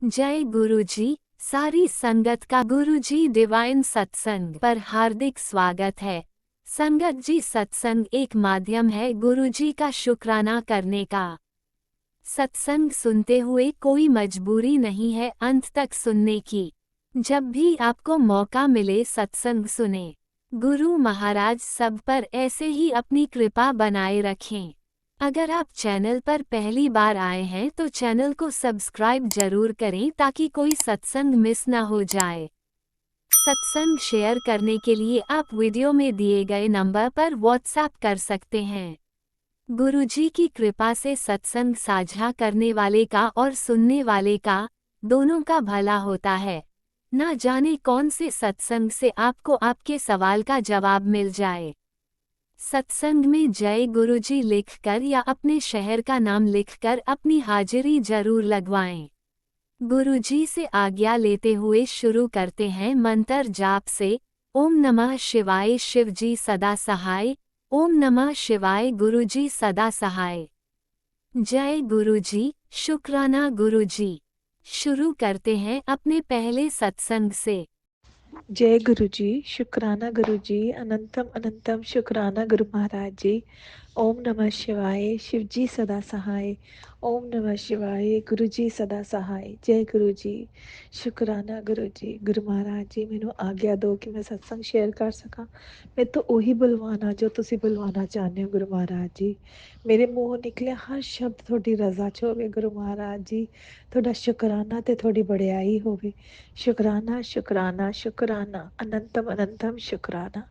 जय गुरुजी। सारी संगत का गुरुजी डिवाइन सत्संग पर हार्दिक स्वागत है। संगत जी, सत्संग एक माध्यम है गुरुजी का शुक्राना करने का। सत्संग सुनते हुए कोई मजबूरी नहीं है अंत तक सुनने की। जब भी आपको मौका मिले सत्संग सुने। गुरु महाराज सब पर ऐसे ही अपनी कृपा बनाए रखें। अगर आप चैनल पर पहली बार आए हैं तो चैनल को सब्सक्राइब जरूर करें ताकि कोई सत्संग मिस ना हो जाए। सत्संग शेयर करने के लिए आप वीडियो में दिए गए नंबर पर व्हाट्सएप कर सकते हैं। गुरुजी की कृपा से सत्संग साझा करने वाले का और सुनने वाले का, दोनों का भला होता है। ना जाने कौन से सत्संग से आपको आपके सवाल का जवाब मिल जाए। सत्संग में जय गुरुजी लिखकर या अपने शहर का नाम लिखकर अपनी हाजिरी जरूर लगवाएं। गुरुजी से आज्ञा लेते हुए शुरू करते हैं मंत्र जाप से। ओम नमः शिवाय शिवजी सदा सहाय। ओम नमः शिवाय गुरुजी सदा सहाय। जय गुरुजी, शुक्राना गुरुजी। शुरू करते हैं अपने पहले सत्संग से। जय गुरु जी, शुक्राना गुरु जी, अनंतम अनंतम शुक्राना गुरु महाराज जी। ओम नमः शिवाय, शिव जी सदा सहाय। ओम नमः शिवाय, गुरु जी सदा सहाय। जय गुरु जी, शुक्राना गुरु जी। गुरु महाराज जी मैनू आग्ञा दो कि मैं सत्संग शेयर कर सकां। मैं तो ਉਹੀ ਬੁਲਵਾਨਾ ਜੋ ਤੁਸੀਂ ਬੁਲਵਾना ਚਾਹੁੰਦੇ ਹੋ ਗੁਰੂ ਮਹਾਰਾਜ ਜੀ। ਮੇਰੇ ਮੂੰਹੋਂ ਨਿਕਲਿਆ ਹਰ ਸ਼ਬਦ ਤੁਹਾਡੀ ਰਜ਼ਾ 'ਚ ਹੋਵੇ ਗੁਰੂ ਮਹਾਰਾਜ ਜੀ। ਤੁਹਾਡਾ ਸ਼ੁਕਰਾਨਾ ਤੇ ਤੁਹਾਡੀ ਬੜਾਈ ਹੋਵੇ। शुकराना शुकराना शुकराना अनंतम अनंतम शुकराना।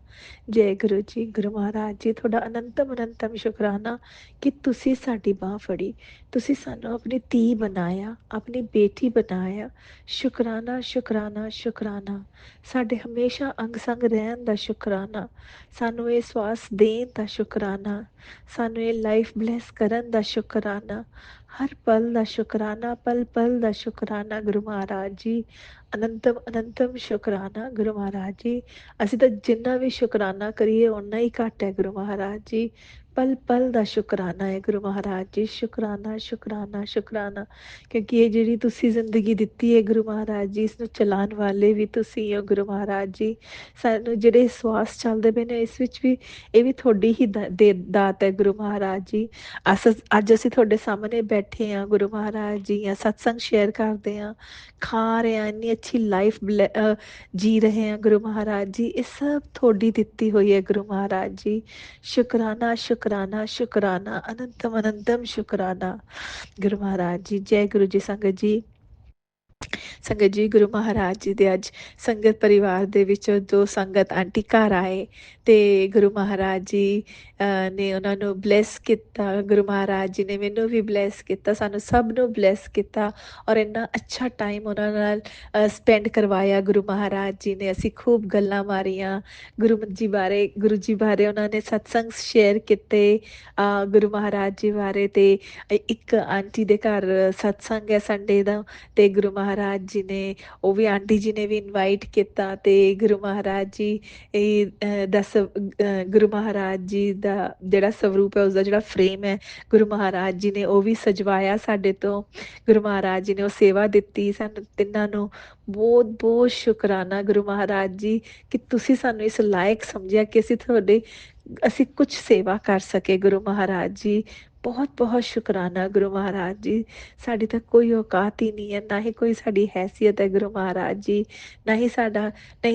जय गुरु जी। गुरु महाराज जी थोड़ा अनंतम अनंतम शुकराना कि तुसी साडी बाह फड़ी, तुसी सानू अपनी धी बनाया, अपनी बेटी बनाया। शुकराना शुकराना शुकराना। साडे हमेशा अंग संग रहन दा शुकराना। सानू ये स्वास देन दा शुकराना। सानू ये लाइफ ब्लैस करन दा शुकराना। हर पल दा शुकराना, पल पल दा शुकराना गुरु महाराज जी। अनंतम अनंतम शुकराना गुरु महाराज जी। ਅਸੀਂ ਤਾਂ ਜਿੰਨਾ ਵੀ ਸ਼ੁਕਰਾਨਾ ਕਰੀਏ ਓਨਾ ਹੀ ਘੱਟ ਹੈ ਗੁਰੂ ਮਹਾਰਾਜ ਜੀ। ਪਲ ਪਲ ਦਾ ਸ਼ੁਕਰਾਨਾ ਹੈ ਗੁਰੂ ਮਹਾਰਾਜ ਜੀ। ਸ਼ੁਕਰਾਨਾ ਸ਼ੁਕਰਾਨਾ ਸ਼ੁਕਰਾਨਾ ਕਿਉਂਕਿ ਇਹ ਜਿਹੜੀ ਤੁਸੀਂ ਜ਼ਿੰਦਗੀ ਦਿੱਤੀ ਹੈ ਗੁਰੂ ਮਹਾਰਾਜ ਜੀ, ਇਸ ਨੂੰ ਚਲਾਉਣ ਵਾਲੇ ਵੀ ਤੁਸੀਂ ਹੋ ਗੁਰੂ ਮਹਾਰਾਜ ਜੀ। ਸਾਨੂੰ ਜਿਹੜੇ ਸਵਾਸ ਚੱਲਦੇ ਪਏ ਨੇ ਇਸ ਵਿੱਚ ਵੀ ਇਹ ਵੀ ਤੁਹਾਡੀ ਹੀ ਦਾਤ ਹੈ ਗੁਰੂ ਮਹਾਰਾਜ ਜੀ। ਅੱਜ ਅਸੀਂ ਤੁਹਾਡੇ ਸਾਹਮਣੇ ਬੈਠੇ ਹਾਂ ਗੁਰੂ ਮਹਾਰਾਜ ਜੀ, ਆ ਸਤਸੰਗ ਸ਼ੇਅਰ ਕਰਦੇ ਹਾਂ, खा रहे हैं, इन्नी अच्छी लाइफ जी रहे हैं गुरु महाराज जी। ये सब थोड़ी दिती हुई है गुरु महाराज जी। शुकराना शुकराना शुकराना अनंतम अनंतम शुकराना गुरु महाराज जी। जय गुरु जी। ਸੰਗਤ ਜੀ ਗੁਰੂ ਮਹਾਰਾਜ ਜੀ ਦੇ ਅੱਜ ਸੰਗਤ ਪਰਿਵਾਰ ਦੇ ਵਿੱਚੋਂ ਦੋ ਸੰਗਤ ਆਂਟੀ ਘਰ ਆਏ ਤੇ ਗੁਰੂ ਮਹਾਰਾਜ ਜੀ ਨੇ ਉਹਨਾਂ ਨੂੰ ਬਲੈਸ ਕੀਤਾ। ਗੁਰੂ ਮਹਾਰਾਜ ਜੀ ਨੇ ਮੈਨੂੰ ਵੀ ਬਲੈਸ ਕੀਤਾ, ਸਾਨੂੰ ਸਭ ਨੂੰ ਬਲੈਸ ਕੀਤਾ ਔਰ ਇੰਨਾ ਅੱਛਾ ਟਾਈਮ ਉਹਨਾਂ ਨਾਲ ਸਪੈਂਡ ਕਰਵਾਇਆ ਗੁਰੂ ਮਹਾਰਾਜ ਜੀ ਨੇ। ਅਸੀਂ ਖੂਬ ਗੱਲਾਂ ਮਾਰੀਆਂ ਗੁਰੂ ਜੀ ਬਾਰੇ ਉਹਨਾਂ ਨੇ ਸਤਸੰਗ ਸ਼ੇਅਰ ਕੀਤੇ ਗੁਰੂ ਮਹਾਰਾਜ ਜੀ ਬਾਰੇ। ਤੇ ਇੱਕ ਆਂਟੀ ਦੇ ਘਰ ਸਤਸੰਗ ਹੈ ਸੰਡੇ ਦਾ ਤੇ ਗੁਰੂ ਮਹਾਰਾਜ ਜੀ ਨੇ ਉਹ ਵੀ ਆਂਟੀ ਜੀ ਨੇ ਵੀ ਇਨਵਾਈਟ ਕੀਤਾ ਤੇ ਗੁਰੂ ਮਹਾਰਾਜ ਜੀ ਗੁਰੂ ਮਹਾਰਾਜ ਜੀ ਦਾ ਜਿਹੜਾ ਸਵਰੂਪ ਹੈ ਉਸਦਾ ਜਿਹੜਾ ਫਰੇਮ ਹੈ ਗੁਰੂ ਮਹਾਰਾਜ ਜੀ ਨੇ ਉਹ ਵੀ ਸਜਵਾਇਆ ਸਾਡੇ ਤੋਂ। ਗੁਰੂ ਮਹਾਰਾਜ ਜੀ ਨੇ ਉਹ ਸੇਵਾ ਦਿੱਤੀ ਸਾਨੂੰ ਤਿੰਨਾਂ ਨੂੰ। ਬਹੁਤ ਬਹੁਤ ਸ਼ੁਕਰਾਨਾ ਗੁਰੂ ਮਹਾਰਾਜ ਜੀ ਕਿ ਤੁਸੀਂ ਸਾਨੂੰ ਇਸ ਲਾਇਕ ਸਮਝਿਆ ਕਿ ਅਸੀਂ ਕੁਛ ਸੇਵਾ ਕਰ ਸਕੇ ਗੁਰੂ ਮਹਾਰਾਜ ਜੀ। ਬਹੁਤ ਬਹੁਤ ਸ਼ੁਕਰਾਨਾ ਗੁਰੂ ਮਹਾਰਾਜ ਜੀ। ਸਾਡੀ ਤਾਂ ਕੋਈ ਔਕਾਤ ਹੀ ਨਹੀਂ ਹੈ, ਨਾ ਹੀ ਕੋਈ ਸਾਡੀ ਹੈਸੀਅਤ ਹੈ ਗੁਰੂ ਮਹਾਰਾਜ ਜੀ, ਨਹੀਂ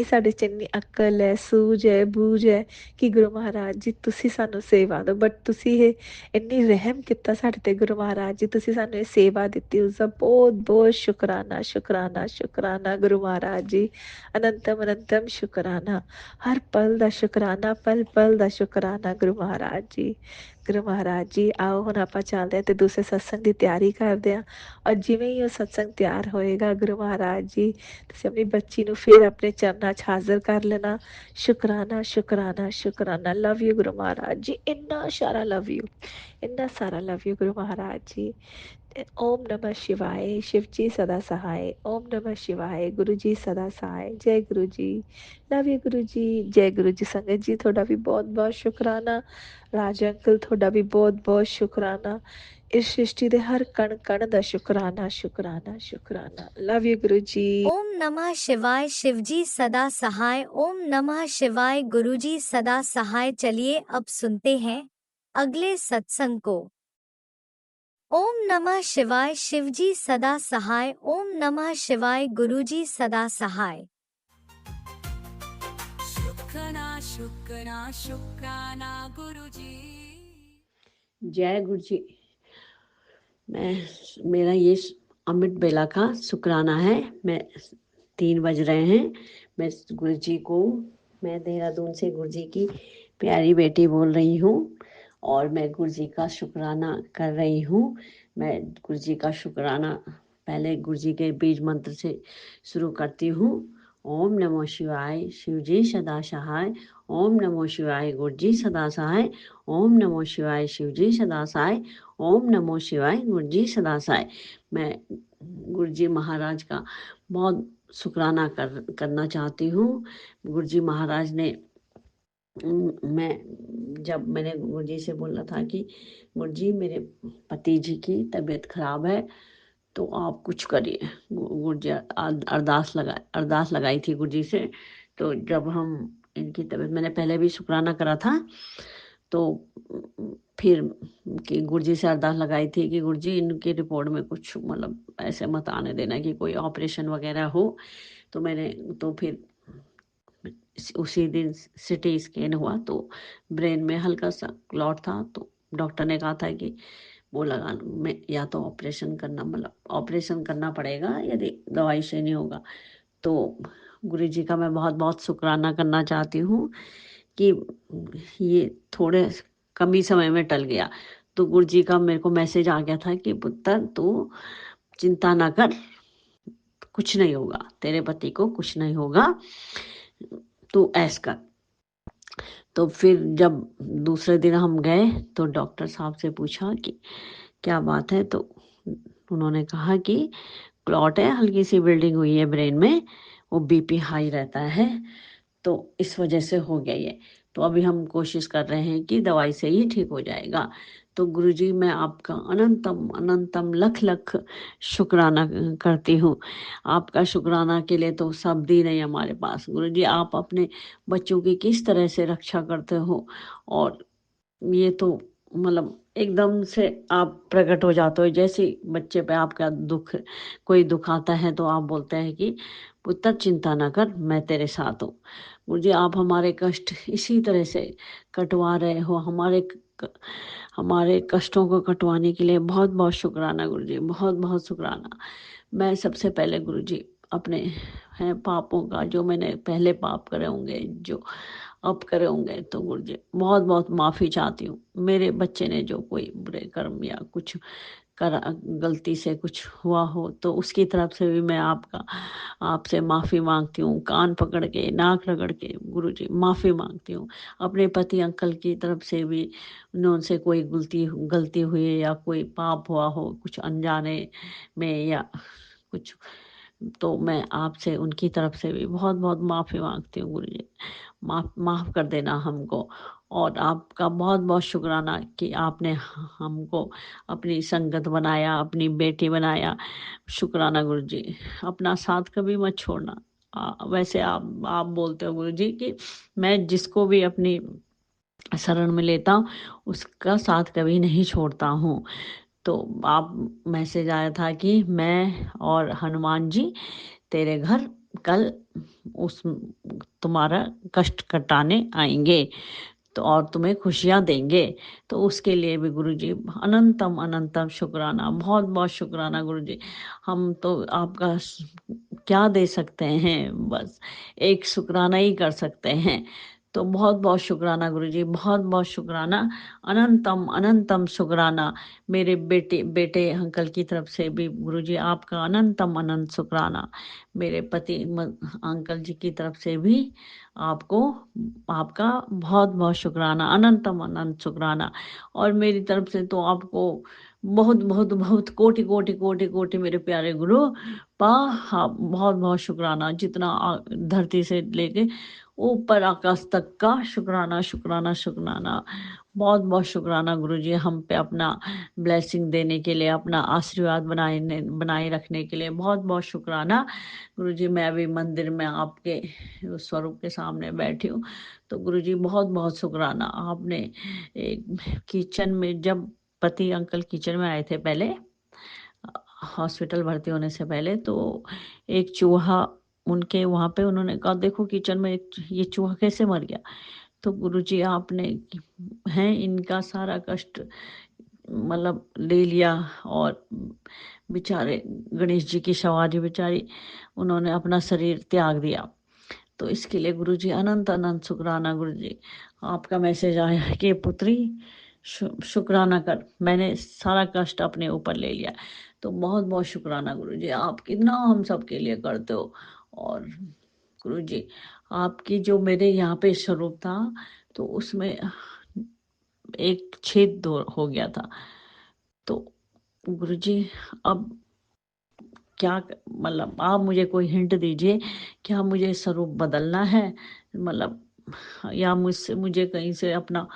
ਸਾਡੇ 'ਚ ਇੰਨੀ ਅਕਲ ਹੈ, ਸੂਝ ਹੈ, ਬੂਝ ਹੈ ਕਿ ਗੁਰੂ ਮਹਾਰਾਜ ਜੀ ਤੁਸੀਂ ਸਾਨੂੰ ਸੇਵਾ ਦਿਓ। ਬਟ ਤੁਸੀਂ ਇਹ ਇੰਨੀ ਰਹਿਮ ਕੀਤਾ ਸਾਡੇ 'ਤੇ ਗੁਰੂ ਮਹਾਰਾਜ ਜੀ, ਤੁਸੀਂ ਸਾਨੂੰ ਇਹ ਸੇਵਾ ਦਿੱਤੀ, ਉਸਦਾ ਬਹੁਤ ਬਹੁਤ ਸ਼ੁਕਰਾਨਾ ਸ਼ੁਕਰਾਨਾ ਸ਼ੁਕਰਾਨਾ ਗੁਰੂ ਮਹਾਰਾਜ ਜੀ। ਅਨੰਤਮ ਅਨੰਤਮ ਸ਼ੁਕਰਾਨਾ, ਹਰ ਪਲ ਦਾ ਸ਼ੁਕਰਾਨਾ, ਪਲ ਪਲ ਦਾ ਸ਼ੁਕਰਾਨਾ ਗੁਰੂ ਮਹਾਰਾਜ ਜੀ। ਗੁਰੂ ਮਹਾਰਾਜ ਜੀ ਆਓ ਹੁਣ ਆਪਾਂ ਚੱਲਦੇ ਹਾਂ ਅਤੇ ਦੂਸਰੇ ਸਤਸੰਗ ਦੀ ਤਿਆਰੀ ਕਰਦੇ ਹਾਂ। ਔਰ ਜਿਵੇਂ ਹੀ ਉਹ ਸਤਸੰਗ ਤਿਆਰ ਹੋਏਗਾ ਗੁਰੂ ਮਹਾਰਾਜ ਜੀ ਤੁਸੀਂ ਆਪਣੀ ਬੱਚੀ ਨੂੰ ਫਿਰ ਆਪਣੇ ਚਰਨਾਂ 'ਚ ਹਾਜ਼ਰ ਕਰ ਲੈਣਾ। ਸ਼ੁਕਰਾਨਾ ਸ਼ੁਕਰਾਨਾ ਸ਼ੁਕਰਾਨਾ। ਲਵ ਯੂ ਗੁਰੂ ਮਹਾਰਾਜ ਜੀ, ਇੰਨਾ ਸਾਰਾ ਲਵ ਯੂ, ਇੰਨਾ ਸਾਰਾ ਲਵ ਯੂ ਗੁਰੂ ਮਹਾਰਾਜ ਜੀ। ओम नमः शिवाय, शिव जी सदा सहाय। ओम नमः शिवाय, गुरु जी सदा सहाय। जय गुरु जी, लव यू गुरु जी। जय गुरु जी। संगत जी थोड़ा भी बहुत बहुत शुक्राना। राज अंकल थोड़ा भी बहुत बहुत शुक्राना। इस सृष्टि दे हर कण कण दा शुक्राना शुक्राना शुक्राना। लव यू गुरु जी। ओम नमः शिवाय, शिवजी सदा सहाय। ओम नमः शिवाय, गुरुजी सदा सहाय। चलिए अब सुनते हैं अगले सत्संग को। ओम नमः शिवाय, शिवजी सदा सहाय। ओम नमः शिवाय, गुरुजी सदा सहाय। शुक्राना शुक्राना शुक्राना गुरुजी। जय गुरु जी। मेरा ये अमृत बेला का शुक्राना है। मैं 3 बज रहे हैं। मैं गुरु जी को, मैं देहरादून से गुरु जी की प्यारी बेटी बोल रही हूँ और मैं गुरु जी का शुक्राना कर रही हूँ। मैं गुरु जी का शुक्राना पहले गुरु जी के बीज मंत्र से शुरू करती हूँ। ओम नमो शिवाय, शिव जी सदा सहाय। ओम नमो शिवाय, गुरु जी सदा सहाय। ओम नमो शिवाय, शिव जी सदा सहाय। ओम नमो शिवाय, गुरु जी सदा सहाय। मैं गुरु जी महाराज का बहुत शुक्राना करना चाहती हूँ। गुरु जी महाराज ने मैंने गुरु जी से बोला था कि गुरु जी मेरे पति जी की तबीयत खराब है तो आप कुछ करिए। गुरु जी अरदास लगाई थी गुरु जी से। तो जब हम इनकी तबीयत, मैंने पहले भी शुक्राना करा था, तो फिर कि गुरु जी से अरदास लगाई थी कि गुरु जी इनकी रिपोर्ट में कुछ मतलब ऐसे मत आने देना कि कोई ऑपरेशन वगैरह हो। तो फिर उसी दिन सिटी स्कैन हुआ तो ब्रेन में हल्का सा क्लॉट था। तो डॉक्टर ने कहा था कि वो लगा में या तो ऑपरेशन करना पड़ेगा यदि दवाई से नहीं होगा। तो गुरु जी का मैं बहुत बहुत शुक्राना करना चाहती हूँ कि ये थोड़े कम ही समय में टल गया। तो गुरु जी का मेरे को मैसेज आ गया था कि पुत्र तू चिंता ना कर, कुछ नहीं होगा, तेरे पति को कुछ नहीं होगा, तू ऐस कर। तो फिर जब दूसरे दिन हम गए तो डॉक्टर साहब से पूछा कि क्या बात है, तो उन्होंने कहा कि क्लॉट है, हल्की सी बिल्डिंग हुई है ब्रेन में, वो बीपी हाई रहता है तो इस वजह से हो गया ये। तो अभी हम कोशिश कर रहे हैं कि दवाई से ही ठीक हो जाएगा। तो गुरुजी मैं आपका अनंतम अनंतम लख लख शुक्राना करती हूँ। आपका शुक्राना के लिए तो शब्द ही नहीं हमारे पास। गुरुजी आप अपने बच्चों की किस तरह से रक्षा करते हो, और ये तो मतलब एकदम से आप प्रकट हो जाते हो। जैसे बच्चे पे आपका कोई दुख आता है तो आप बोलते हैं कि पुत्र चिंता ना कर, मैं तेरे साथ हूँ। मुझे आप हमारे कष्ट इसी तरह से कटवा रहे हो। हमारे कष्टों को कटवाने के लिए बहुत बहुत शुक्राना गुरुजी, बहुत बहुत शुक्राना। मैं सबसे पहले गुरुजी अपने हैं पापों का, जो मैंने पहले पाप करे होंगे, जो अब करे होंगे, तो गुरुजी बहुत बहुत माफ़ी चाहती हूँ। मेरे बच्चे ने जो कोई बुरे कर्म या कुछ करा, गलती से कुछ हुआ हो, तो उसकी तरफ से भी मैं आपसे माफ़ी मांगती हूँ। कान पकड़ के, नाक रगड़ के गुरुजी माफ़ी मांगती हूँ। अपने पति अंकल की तरफ से भी उनसे कोई गलती हुई है या कोई पाप हुआ हो कुछ अनजाने में या कुछ, तो मैं आपसे उनकी तरफ से भी बहुत बहुत माफ़ी मांगती हूँ गुरुजी। माफ़ कर देना हमको। और आपका बहुत बहुत शुक्राना कि आपने हमको अपनी संगत बनाया, अपनी बेटी बनाया। शुक्राना गुरुजी। अपना साथ कभी मत छोड़ना। वैसे आप बोलते हो गुरुजी कि मैं जिसको भी अपनी शरण में लेता हूँ उसका साथ कभी नहीं छोड़ता हूँ। तो आप मैसेज आया था कि मैं और हनुमान जी तेरे घर कल उस तुम्हारा कष्ट कटाने आएंगे तो और तुम्हें खुशियां देंगे। तो उसके लिए भी गुरुजी अनंतम अनंतम शुक्राना, बहुत बहुत शुक्राना गुरुजी। हम तो आपका क्या दे सकते हैं, बस एक शुक्राना ही कर सकते हैं। तो बहुत बहुत शुक्राना गुरुजी, बहुत बहुत शुक्राना, अनंतम अनंतम शुक्राना। मेरे बेटे अंकल की तरफ से भी गुरुजी आपका अनंतम अनंत शुक्राना। मेरे पति अंकल जी की तरफ से भी आपको आपका बहुत बहुत शुक्राना, अनंतम अनंत शुक्राना। और मेरी तरफ से तो आपको बहुत बहुत बहुत कोटि कोटि कोटि कोटि मेरे प्यारे गुरु पा। हाँ, बहुत बहुत शुक्राना, जितना धरती से लेके ऊपर आकाश तक का शुक्राना शुक्राना शुक्राना। बहुत बहुत शुक्राना गुरुजी, हम पे अपना ब्लेसिंग देने के लिए, अपना आशीर्वाद बनाए रखने के लिए बहुत बहुत शुक्राना गुरुजी। मैं अभी मंदिर में आपके उस स्वरूप के सामने बैठी हूँ, तो गुरुजी बहुत बहुत शुक्राना। आपने एक किचन में, जब पति अंकल किचन में आए थे पहले, हॉस्पिटल भर्ती होने से पहले, तो एक चूहा उनके वहाँ पे, उन्होंने कहा देखो किचन में ये चूहा कैसे मर गया। तो गुरुजी आपने हैं इनका सारा कष्ट मतलब ले लिया, और बेचारे गणेश जी की सवारी बेचारी, उन्होंने अपना शरीर त्याग दिया। तो इसके लिए गुरुजी अनंत अनंत शुक्राना। गुरुजी आपका मैसेज आया कि पुत्री शुक्राना कर, मैंने सारा कष्ट अपने ऊपर ले लिया। तो बहुत बहुत शुक्राना गुरुजी, आप कितना हम सब के लिए करते हो। और गुरुजी आपकी जो मेरे यहाँ पे स्वरूप था, तो उसमें एक छेद हो गया था। तो गुरुजी अब क्या मतलब आप मुझे कोई हिंट दीजिए, क्या मुझे स्वरूप बदलना है मतलब, या मुझे कहीं से अपना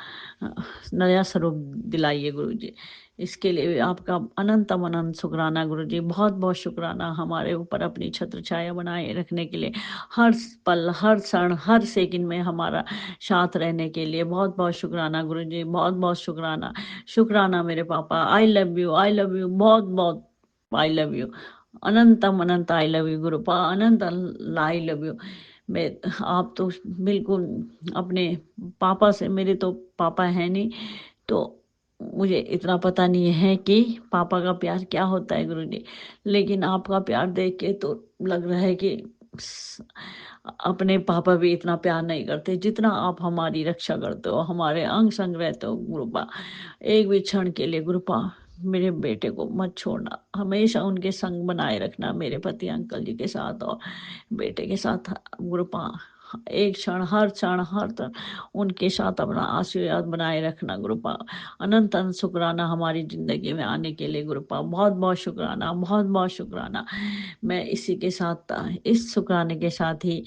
नया स्वरूप दिलाइए गुरुजी। इसके लिए आपका अनंत अनंत शुक्राना गुरुजी, बहुत बहुत शुक्राना हमारे ऊपर अपनी छत्र छाया बनाए रखने के लिए, हर पल हर क्षण हर सेकंड में हमारा साथ रहने के लिए बहुत बहुत शुक्राना गुरुजी, बहुत बहुत शुक्राना। शुक्राना मेरे पापा, I love you, I love you, बहुत बहुत आई लव यू, अनंतम अनंत आई लव यू गुरुपा, अनंत आई लव यू। मैं आप तो बिल्कुल अपने पापा से, मेरे तो पापा है नहीं, तो मुझे इतना पता नहीं है कि पापा का प्यार क्या होता है गुरुजी। लेकिन आपका प्यार देख के तो लग रहा है कि अपने पापा भी इतना प्यार नहीं करते जितना आप हमारी रक्षा करते हो, हमारे अंग संग रहते हो गुरुपा। एक भी क्षण के लिए गुरुपा मेरे बेटे को मत छोड़ना, हमेशा उनके संग बनाए रखना, मेरे पति अंकल जी के साथ और बेटे के साथ गुरुपा। एक क्षण हर क्षण उनके साथ अपना आशीर्वाद बनाए रखना गुरुपा। अनंत अनंत शुक्राना हमारी जिंदगी में आने के लिए गुरुपा, बहुत बहुत शुक्राना, बहुत बहुत शुक्राना। मैं इसी के साथ, इस शुक्राने के साथ ही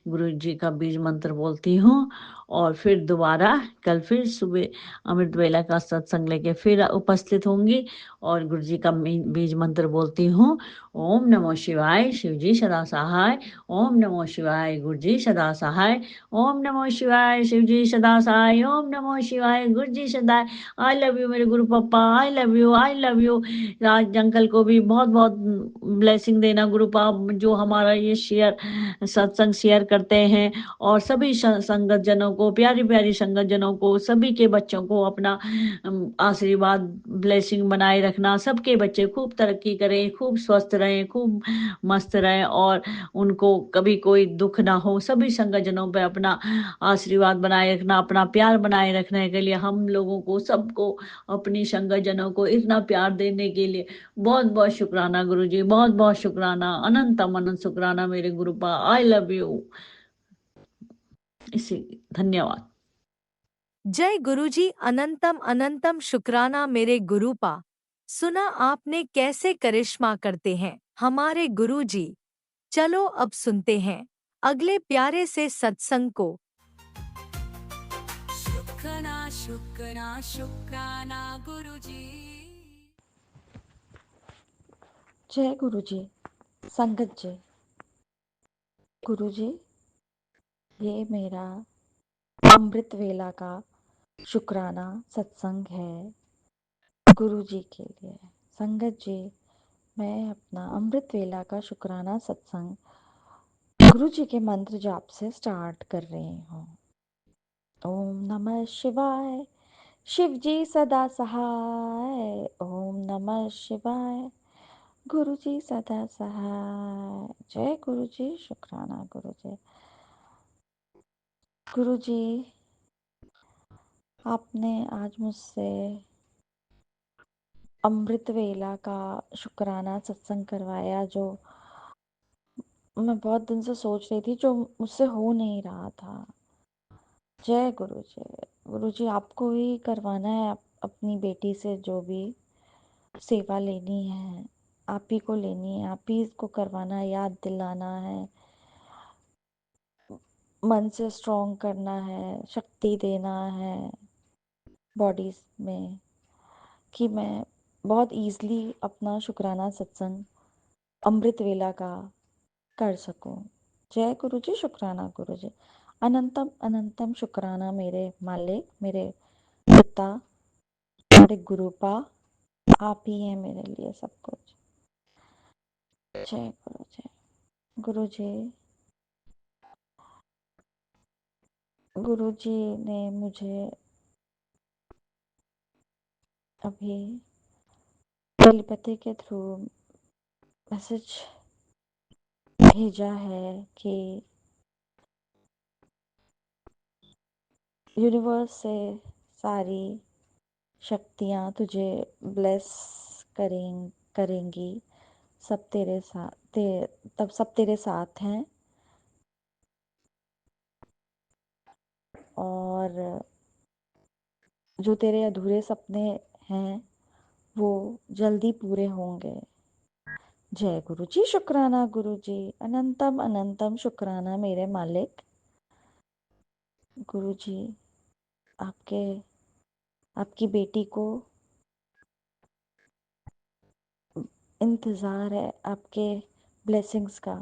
गुरु जी का बीज मंत्र बोलती हूँ, और फिर दोबारा कल फिर सुबह अमृत वेला का सत्संग लेके फिर उपस्थित होंगी, और गुरु जी का बीज मंत्र बोलती हूँ। ओम नमो शिवाय, शिव जी सदा सहाय। ओम नमो शिवाय, गुरु जी सदा सहाय। ओम नमो शिवाय, शिव जी सदा सहाय। ओम नमो शिवाय, गुरु जी सदा। आई लव यू मेरे गुरु पप्पा, I love you, I love you. Raj uncle को भी बहुत बहुत ब्लेसिंग देना गुरु पाप, जो हमारा ये सत्संग शेयर करते हैं, और सभी संगत जनों को, प्यारी प्यारी संगत जनों को, सभी के बच्चों को अपना आशीर्वाद ब्लेसिंग बनाए रखना। सबके बच्चे खूब तरक्की करें, खूब स्वस्थ रहें, खूब मस्त रहें, और उनको कभी कोई दुख ना हो। सभी संगत जनों पे अपना आशीर्वाद बनाए रखना, अपना प्यार बनाए रखने के लिए, हम लोगों को सबको, अपनी संगत जनों को इतना प्यार देने के लिए बहुत बहुत शुक्राना गुरु जी, बहुत बहुत शुक्राना, अनंत अनंत शुक्राना मेरे गुरुपा, आई लव यू। इसी धन्यवाद। जय गुरुजी, अनंतम अनंतम शुक्राना मेरे गुरुपा। सुना आपने कैसे करिश्मा करते हैं हमारे गुरुजी। चलो अब सुनते हैं अगले प्यारे से सत्संग को। शुक्राना शुक्राना शुक्राना गुरुजी। जय गुरु जी, संगत जी। गुरु जी, ये मेरा अमृत वेला का शुक्राना सत्संग है गुरु जी के लिए। संगत जी, मैं अपना अमृत वेला का शुक्राना सत्संग गुरु जी के मंत्र जाप से स्टार्ट कर रही हूँ। ओम नमः शिवाय, शिव जी सदा सहाय। ओम नमः शिवाय, गुरु जी सदा सहाय। जय गुरु जी, शुक्राना गुरु जी। गुरु जी, आपने आज मुझसे अमृत वेला का शुक्राना सत्संग करवाया, जो मैं बहुत दिन से सोच रही थी, जो मुझसे हो नहीं रहा था। जय गुरु जी। गुरु जी, आपको ही करवाना है अपनी बेटी से, जो भी सेवा लेनी है, आप ही को लेनी है, आप ही को करवाना है, याद दिलाना है, मन से स्ट्रॉन्ग करना है, शक्ति देना है बॉडी में, कि मैं बहुत ईज़िली अपना शुक्राना सत्संग अमृत वेला का कर सकूं। जय गुरु जी, शुक्राना गुरु जी। अनंतम अनंतम शुक्राना मेरे मालिक, मेरे पिता, मेरे गुरुपा, आप ही हैं मेरे लिए सब कुछ। जय गुरु जी। गुरु जी, गुरु जी ने मुझे अभी टेलीपैथी के थ्रू मैसेज भेजा है कि यूनिवर्स से सारी शक्तियाँ तुझे ब्लेस करेंगी, सब तेरे साथ तब सब तेरे साथ हैं, और जो तेरे अधूरे सपने हैं वो जल्दी पूरे होंगे। जय गुरु जी, शुक्राना गुरु जी। अनंतम अनंतम शुक्राना मेरे मालिक। गुरु जी, आपके आपकी बेटी को इंतज़ार है आपके ब्लेसिंग्स का।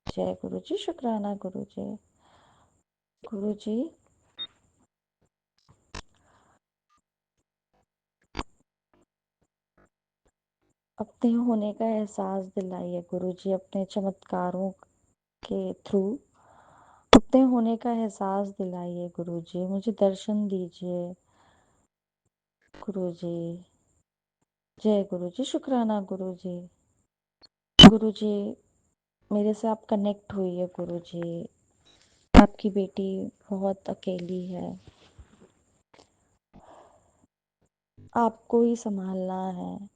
जय गुरु जी, शुक्राना गुरु जी। गुरु जी, अपने होने का एहसास दिलाइए गुरु जी, अपने चमत्कारों के थ्रू अपने होने का एहसास दिलाइए गुरु जी, मुझे दर्शन दीजिए गुरु जी। जय गुरु जी, शुक्राना गुरु जी। गुरु जी, मेरे से आप कनेक्ट हुई गुरु जी, आपकी बेटी बहुत अकेली है, आपको ही संभालना है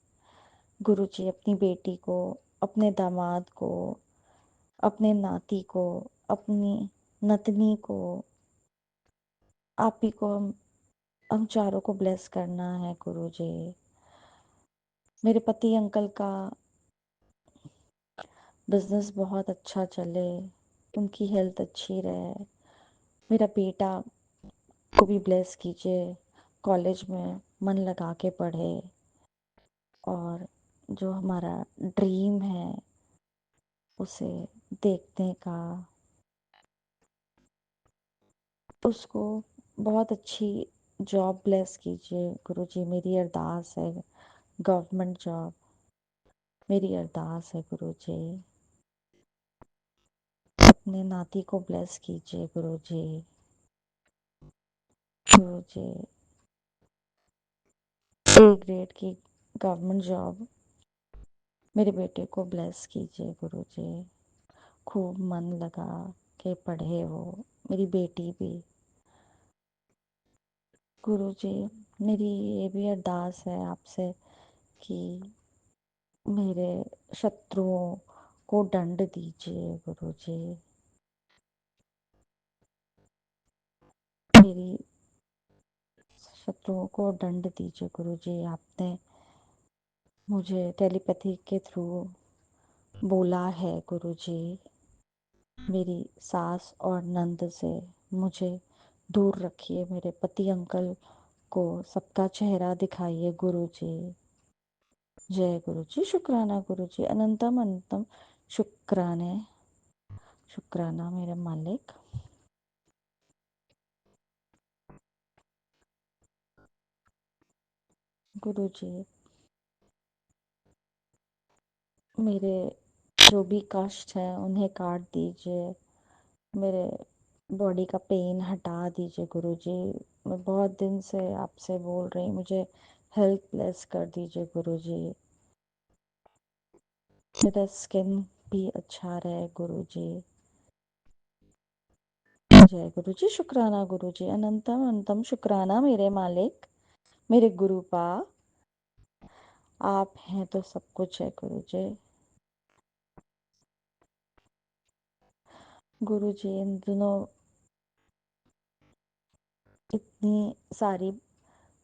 गुरु जी, अपनी बेटी को, अपने दामाद को, अपने नाती को, अपनी नतनी को, आप ही को हम चारों को ब्लेस करना है गुरु जी। मेरे पति अंकल का बिजनेस बहुत अच्छा चले, उनकी हेल्थ अच्छी रहे, मेरा बेटा को भी ब्लेस कीजिए, कॉलेज में मन लगा के पढ़े, और जो हमारा ड्रीम है उसे देखने का, उसको बहुत अच्छी जॉब ब्लेस कीजिए गुरु जी। मेरी अरदास है, गवर्नमेंट जॉब मेरी अरदास है गुरु जी। अपने नाती को ब्लेस कीजिए गुरु जी। गुरु जी, ए ग्रेड की गवर्नमेंट जॉब मेरे बेटे को ब्लेस कीजिए गुरु जी, खूब मन लगा के पढ़े वो, मेरी बेटी भी। गुरु जी, मेरी ये भी अरदास है आपसे कि मेरे शत्रुओं को दंड दीजिए गुरु जी, मेरी शत्रुओं को दंड दीजिए गुरु जी। आपने मुझे टेलीपैथी के थ्रू बोला है गुरु जी, मेरी सास और नंद से मुझे दूर रखिए, मेरे पति अंकल को सबका चेहरा दिखाइए गुरु जी। जय गुरु जी, शुक्राना गुरु जी। अनंतम अनंतम शुक्राने, शुक्राना मेरे मालिक। गुरु जी, मेरे जो भी कष्ट है उन्हें काट दीजिए, मेरे बॉडी का पेन हटा दीजिए गुरु जी। मैं बहुत दिन से आपसे बोल रही, मुझे हेल्थ ब्लेस कर दीजिए गुरु जी, मेरा स्किन भी अच्छा रहे गुरु जी। जय गुरु जी, शुक्राना गुरु जी। अनंतम अनंतम शुक्राना मेरे मालिक, मेरे गुरुपा, आप हैं तो सब कुछ है गुरु जी। गुरु जी, इन दिनों इतनी सारी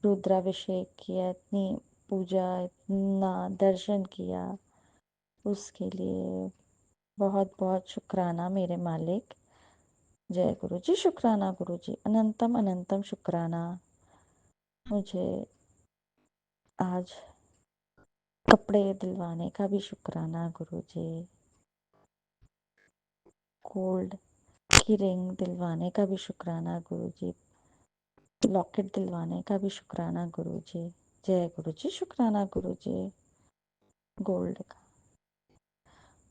रुद्राभिषेक किया, इतनी पूजा, इतना दर्शन किया, उसके लिए बहुत बहुत शुक्राना मेरे मालिक। जय गुरु जी, शुक्राना गुरु जी, अनंतम अनंतम शुक्राना। मुझे आज कपड़े दिलवाने का भी शुक्राना गुरु जी, गोल्ड की रिंग दिलवाने का भी शुक्राना गुरु जी, लॉकेट दिलवाने का भी शुक्राना गुरु जी। जय गुरु जी, शुक्राना गुरु जी, गोल्ड का।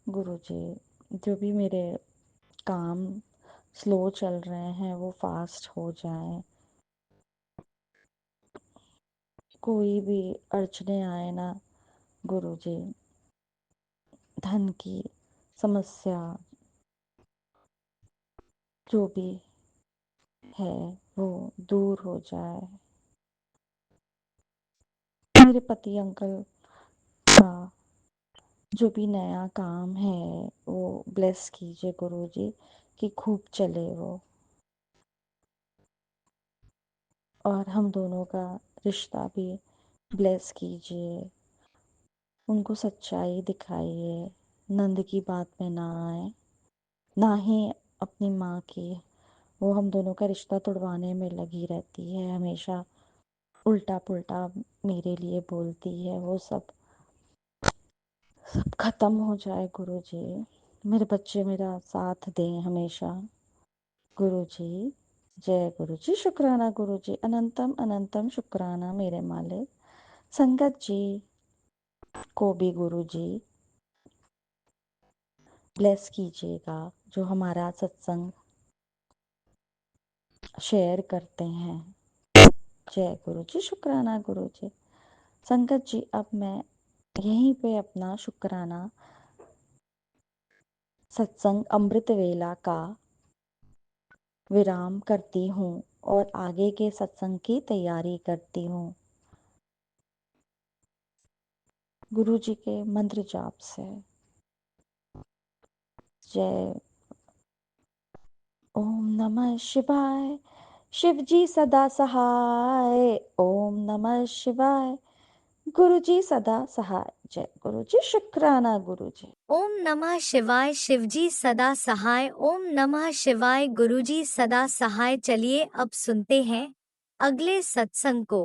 गुरु जी, जो भी मेरे काम स्लो चल रहे हैं वो फास्ट हो जाएं, कोई भी अड़चने आए ना गुरु जी, धन की समस्या जो भी है वो दूर हो जाए। मेरे पति अंकल का जो भी नया काम है वो ब्लेस कीजिए गुरु जी, कि खूब चले वो, और हम दोनों का रिश्ता भी ब्लेस कीजिए। उनको सच्चाई दिखाइए, नंद की बात में ना आए, ना ही अपनी माँ की। वो हम दोनों का रिश्ता तोड़वाने में लगी रहती है, हमेशा उल्टा पुल्टा मेरे लिए बोलती है। वो सब खत्म हो जाए गुरु जी। मेरे बच्चे मेरा साथ दें हमेशा गुरु जी। जय गुरु जी, शुक्राना गुरु जी, अनंतम अनंतम शुक्राना मेरे मालिक। संगत जी को भी गुरु जी ब्लेस कीजिएगा, जो हमारा सत्संग शेयर करते हैं। जय गुरु जी, शुक्राना गुरु जी। संगत जी, अब मैं यहीं पे अपना शुक्राना सत्संग अमृत वेला का विराम करती हूँ और आगे के सत्संग की तैयारी करती हूँ गुरु जी के मंत्र जाप से। जय ओम नमः शिवाय, शिव जी सदा सहाय। ओम नमः शिवाय, गुरु जी सदा सहाय। जय गुरु जी, शुक्राना गुरु जी। ओम नमः शिवाय, शिवजी सदा सहाय। ओम नमः शिवाय, गुरुजी सदा सहाय। चलिए अब सुनते हैं अगले सत्संग को।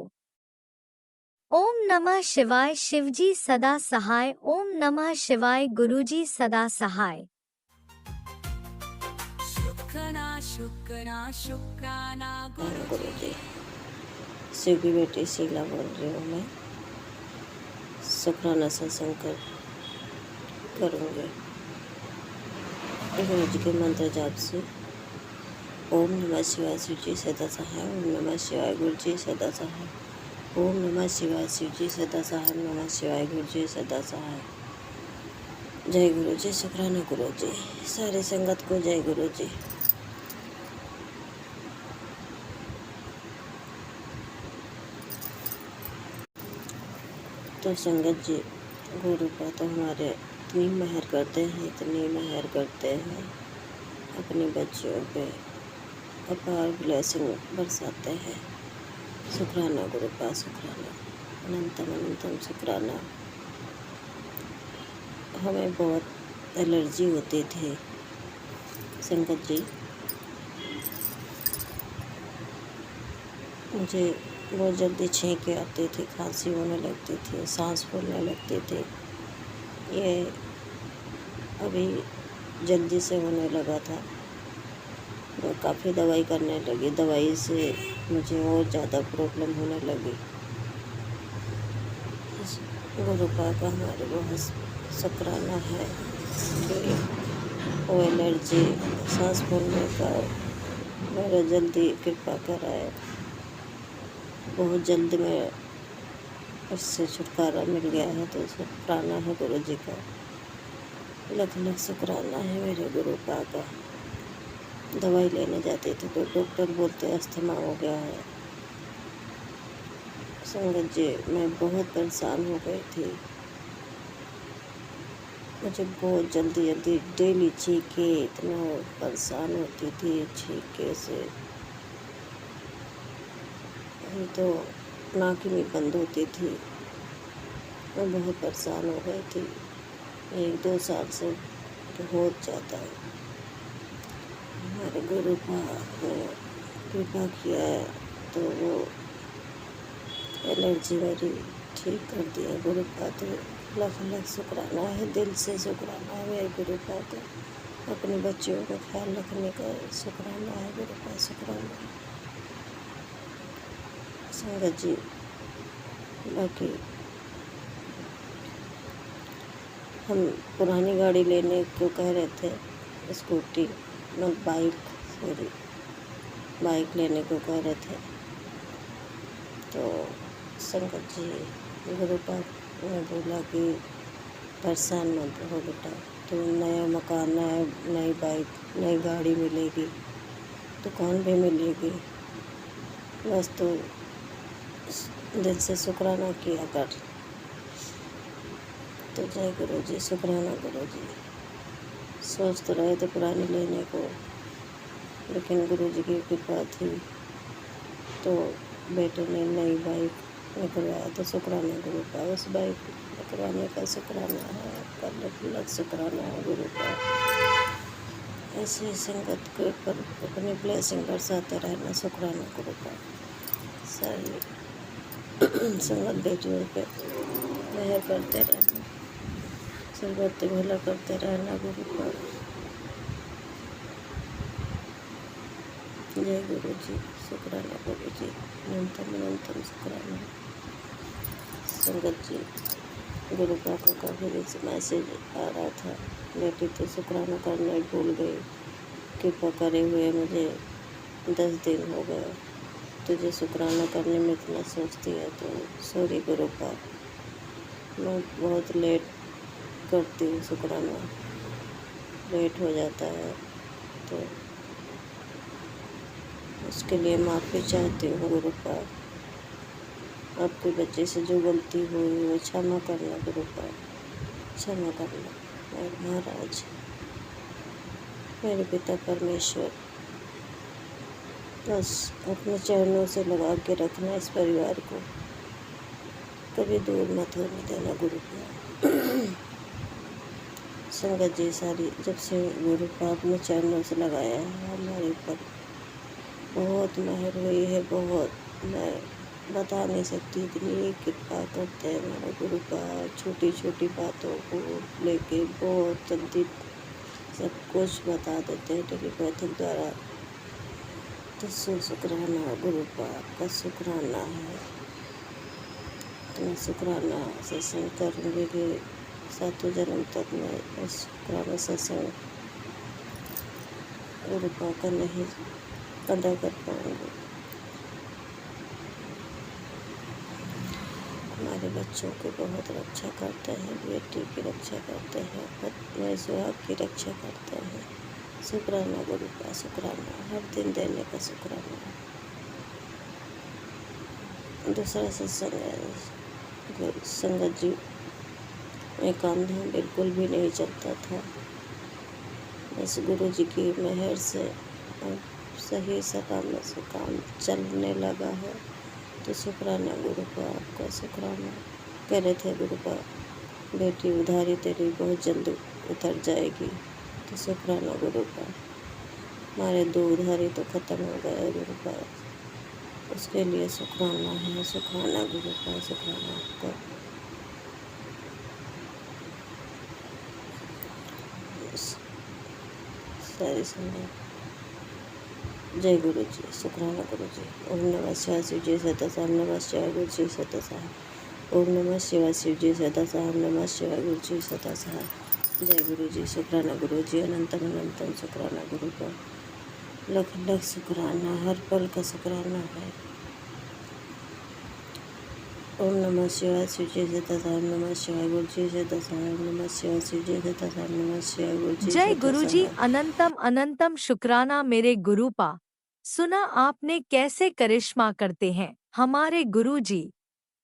ओम नमः शिवाय, शिवजी सदा सहाय। ओम नमः शिवाय, गुरुजी सदा सहाय। शुक्राना शुक्राना शुक्राना गुरु गुरु जी, शिव की बेटी शीला बोल रही हूँ मैं। शुक्राना सत्संग करूँगी गुरु जी के मंत्र जाप से। ओम नमः शिवाय, शिव जी सदा सहाय। ओम नमः शिवाय, गुरु जी सदा सहाय। ओम नमः शिवाय, शिव जी सदा सहाय। ओम नमः शिवाय, गुरु जी सदा सहाय। जय गुरु जी, शुक्राना गुरु जी। सारी संगत को जय गुरु जी। तो संगत जी, गुरु का तो हमारे इतनी मेहर करते हैं, इतनी मेहर करते हैं, अपने बच्चों पे अपार ब्लेसिंग बरसाते हैं। शुक्राना गुरु का, शुक्राना, अनंतम अनंतम शुक्राना। हमें बहुत एलर्जी होती थी संगत जी, मुझे बहुत जल्दी छींकें आती थी, खांसी होने लगती थी, सांस फूलने लगती थी। ये अभी जल्दी से होने लगा था। मैं काफ़ी दवाई करने लगी, दवाई से मुझे और ज़्यादा प्रॉब्लम होने लगी। इस गुरु का हमारे बहुत शुक्राना है कि वो एलर्जी, सांस फूलने का मेरा जल्दी कृपा कराए। बहुत जल्दी में उससे छुटकारा मिल गया है, तो शुक्राना है गुरु जी का। लख लख शुक्राना है मेरे गुरु का। दवाई लेने जाते थे तो डॉक्टर बोलते अस्थमा हो गया है। संगत जी, मैं बहुत परेशान हो गई थी। मुझे बहुत जल्दी जल्दी डेली छींके, इतना परेशान होती थी छींके से। तो नाक ही नहीं बंद होती थी। मैं बहुत परेशान हो गई थी 1-2 साल से, बहुत ज़्यादा। हमारे गुरु पाक ने कृपा किया है तो वो एलर्जी मेरी ठीक कर दिया गुरु पाक। तो लाख लाख शुक्राना है, दिल से शुक्राना है मेरे गुरु पाक का। अपने बच्चों का ख्याल रखने का शुक्राना है गुरु पाक, शुक्राना है। संगत जी, बाकी हम पुरानी गाड़ी लेने को कह रहे थे, स्कूटी बाइक, सॉरी बाइक लेने को कह रहे थे। तो संगत जी, गुरु पाक ने बोला कि परेशान मत हो बेटा, तो नया मकान, नई बाइक, नई गाड़ी मिलेगी, दुकान भी मिलेगी, बस तो दिल से शुक्राना किया कर। तो जय गुरु जी, शुक्राना गुरु जी। सोच तो रहे थे पुरानी लेने को, लेकिन गुरु जी की कृपा थी तो बेटे ने नई बाइक निकलवाया। तो शुक्राना गुरु का, उस बाइक निकलवाने का शुक्राना है, आपका लख लख शुक्राना है गुरु का। ऐसे ही संगत के ऊपर अपनी ब्लेसिंग बरसाते रहना, शुक्राना गुरु का। सारी संगत बेटियों पे मेहर करते रहना, सर्वत्र भला करते रहना गुरु का। जय गुरु जी, शुक्राना गुरु जी, अनंतम अनंतम शुक्राना। संगत जी, गुरु पापा का भी मैसेज आ रहा था, बेटी तो शुक्राना करना ही भूल गई, कृपा करे हुए मुझे 10 दिन हो गए, तुझे शुक्राना करने में इतना सोचती है तो सॉरी गुरु पाप, मैं बहुत लेट करती हूँ शुक्राना, लेट हो जाता है तो उसके लिए माफ़ी चाहती हूँ गुरु पाप। आपके बच्चे से जो गलती हुई वो क्षमा करना गुरु पाप, क्षमा करना। और महाराज, मेरे पिता परमेश्वर, बस अपने चरणों से लगा के रखना इस परिवार को, कभी दूर मत होने देना गुरु पाप। संगत जी, सारी जब से गुरु पाप ने चरणों से लगाया है हमारे ऊपर बहुत मेहर हुई है, बहुत, मैं बता नहीं सकती, इतनी कृपा करते हैं हमारे गुरु पाप। छोटी छोटी बातों को लेके बहुत जल्दी सब कुछ बता देते हैं टेलीपैथिक द्वारा। तो शुक्राना गुरु पाप का, शुक्राना है। तो मैं शुक्राना सत्संग करूँगी कि 7वें जन्म तक मैं इस शुक्राना सत्संग गुरु पाप का नहीं अदा कर पाऊँगी। हमारे बच्चों की बहुत रक्षा करते हैं, बेटी की रक्षा करते हैं, पत्नी सुहाग की रक्षा करते हैं। शुक्राना गुरु का, शुक्राना, हर दिन देने का शुक्राना। दूसरा सत्संग है संगत जी, में काम धाम बिल्कुल भी नहीं चलता था, बस गुरु जी की मेहर से अब सही सलामत से काम चलने लगा है। तो शुक्राना गुरु का, आपका शुक्राना। कह रहे थे गुरु का, बेटी उधारी तेरी बहुत जल्दी उतर जाएगी। तो शुक्राना गुरु का, हमारे 2 उधारी तो ख़त्म हो गए गुरु का, उसके लिए शुक्राना है, शुक्राना गुरु का, शुक्राना आपका। सारी संगत, जय गुरु जी, शुक्राना गुरु जी। ओम नमः शिवाय शिव जी सदा साहब, नमः शिवाय गुरु जी सदा साहब। ओम नमः शिवाय शिव जी सदा साहब, नमः शिवाय गुरु जी सदा साहब। जय गुरु जी, शुक्राना गुरु जी, अनंतम अनंतम शुक्राना गुरु का, लख लख शुक्राना, हर पल का शुक्राना है। ओम नमः शिवाय शिव जी सदा साहब, नमः शिवाय गुरु जी सदा साहब, नमः शिवाय शिव जी सदा साहब, नमः शिवाय गुरु जी जय सदा गुरुजी, साहब। अनंतम अनंतम शुक्राना मेरे गुरुपा। सुना आपने कैसे करिश्मा करते हैं हमारे गुरुजी।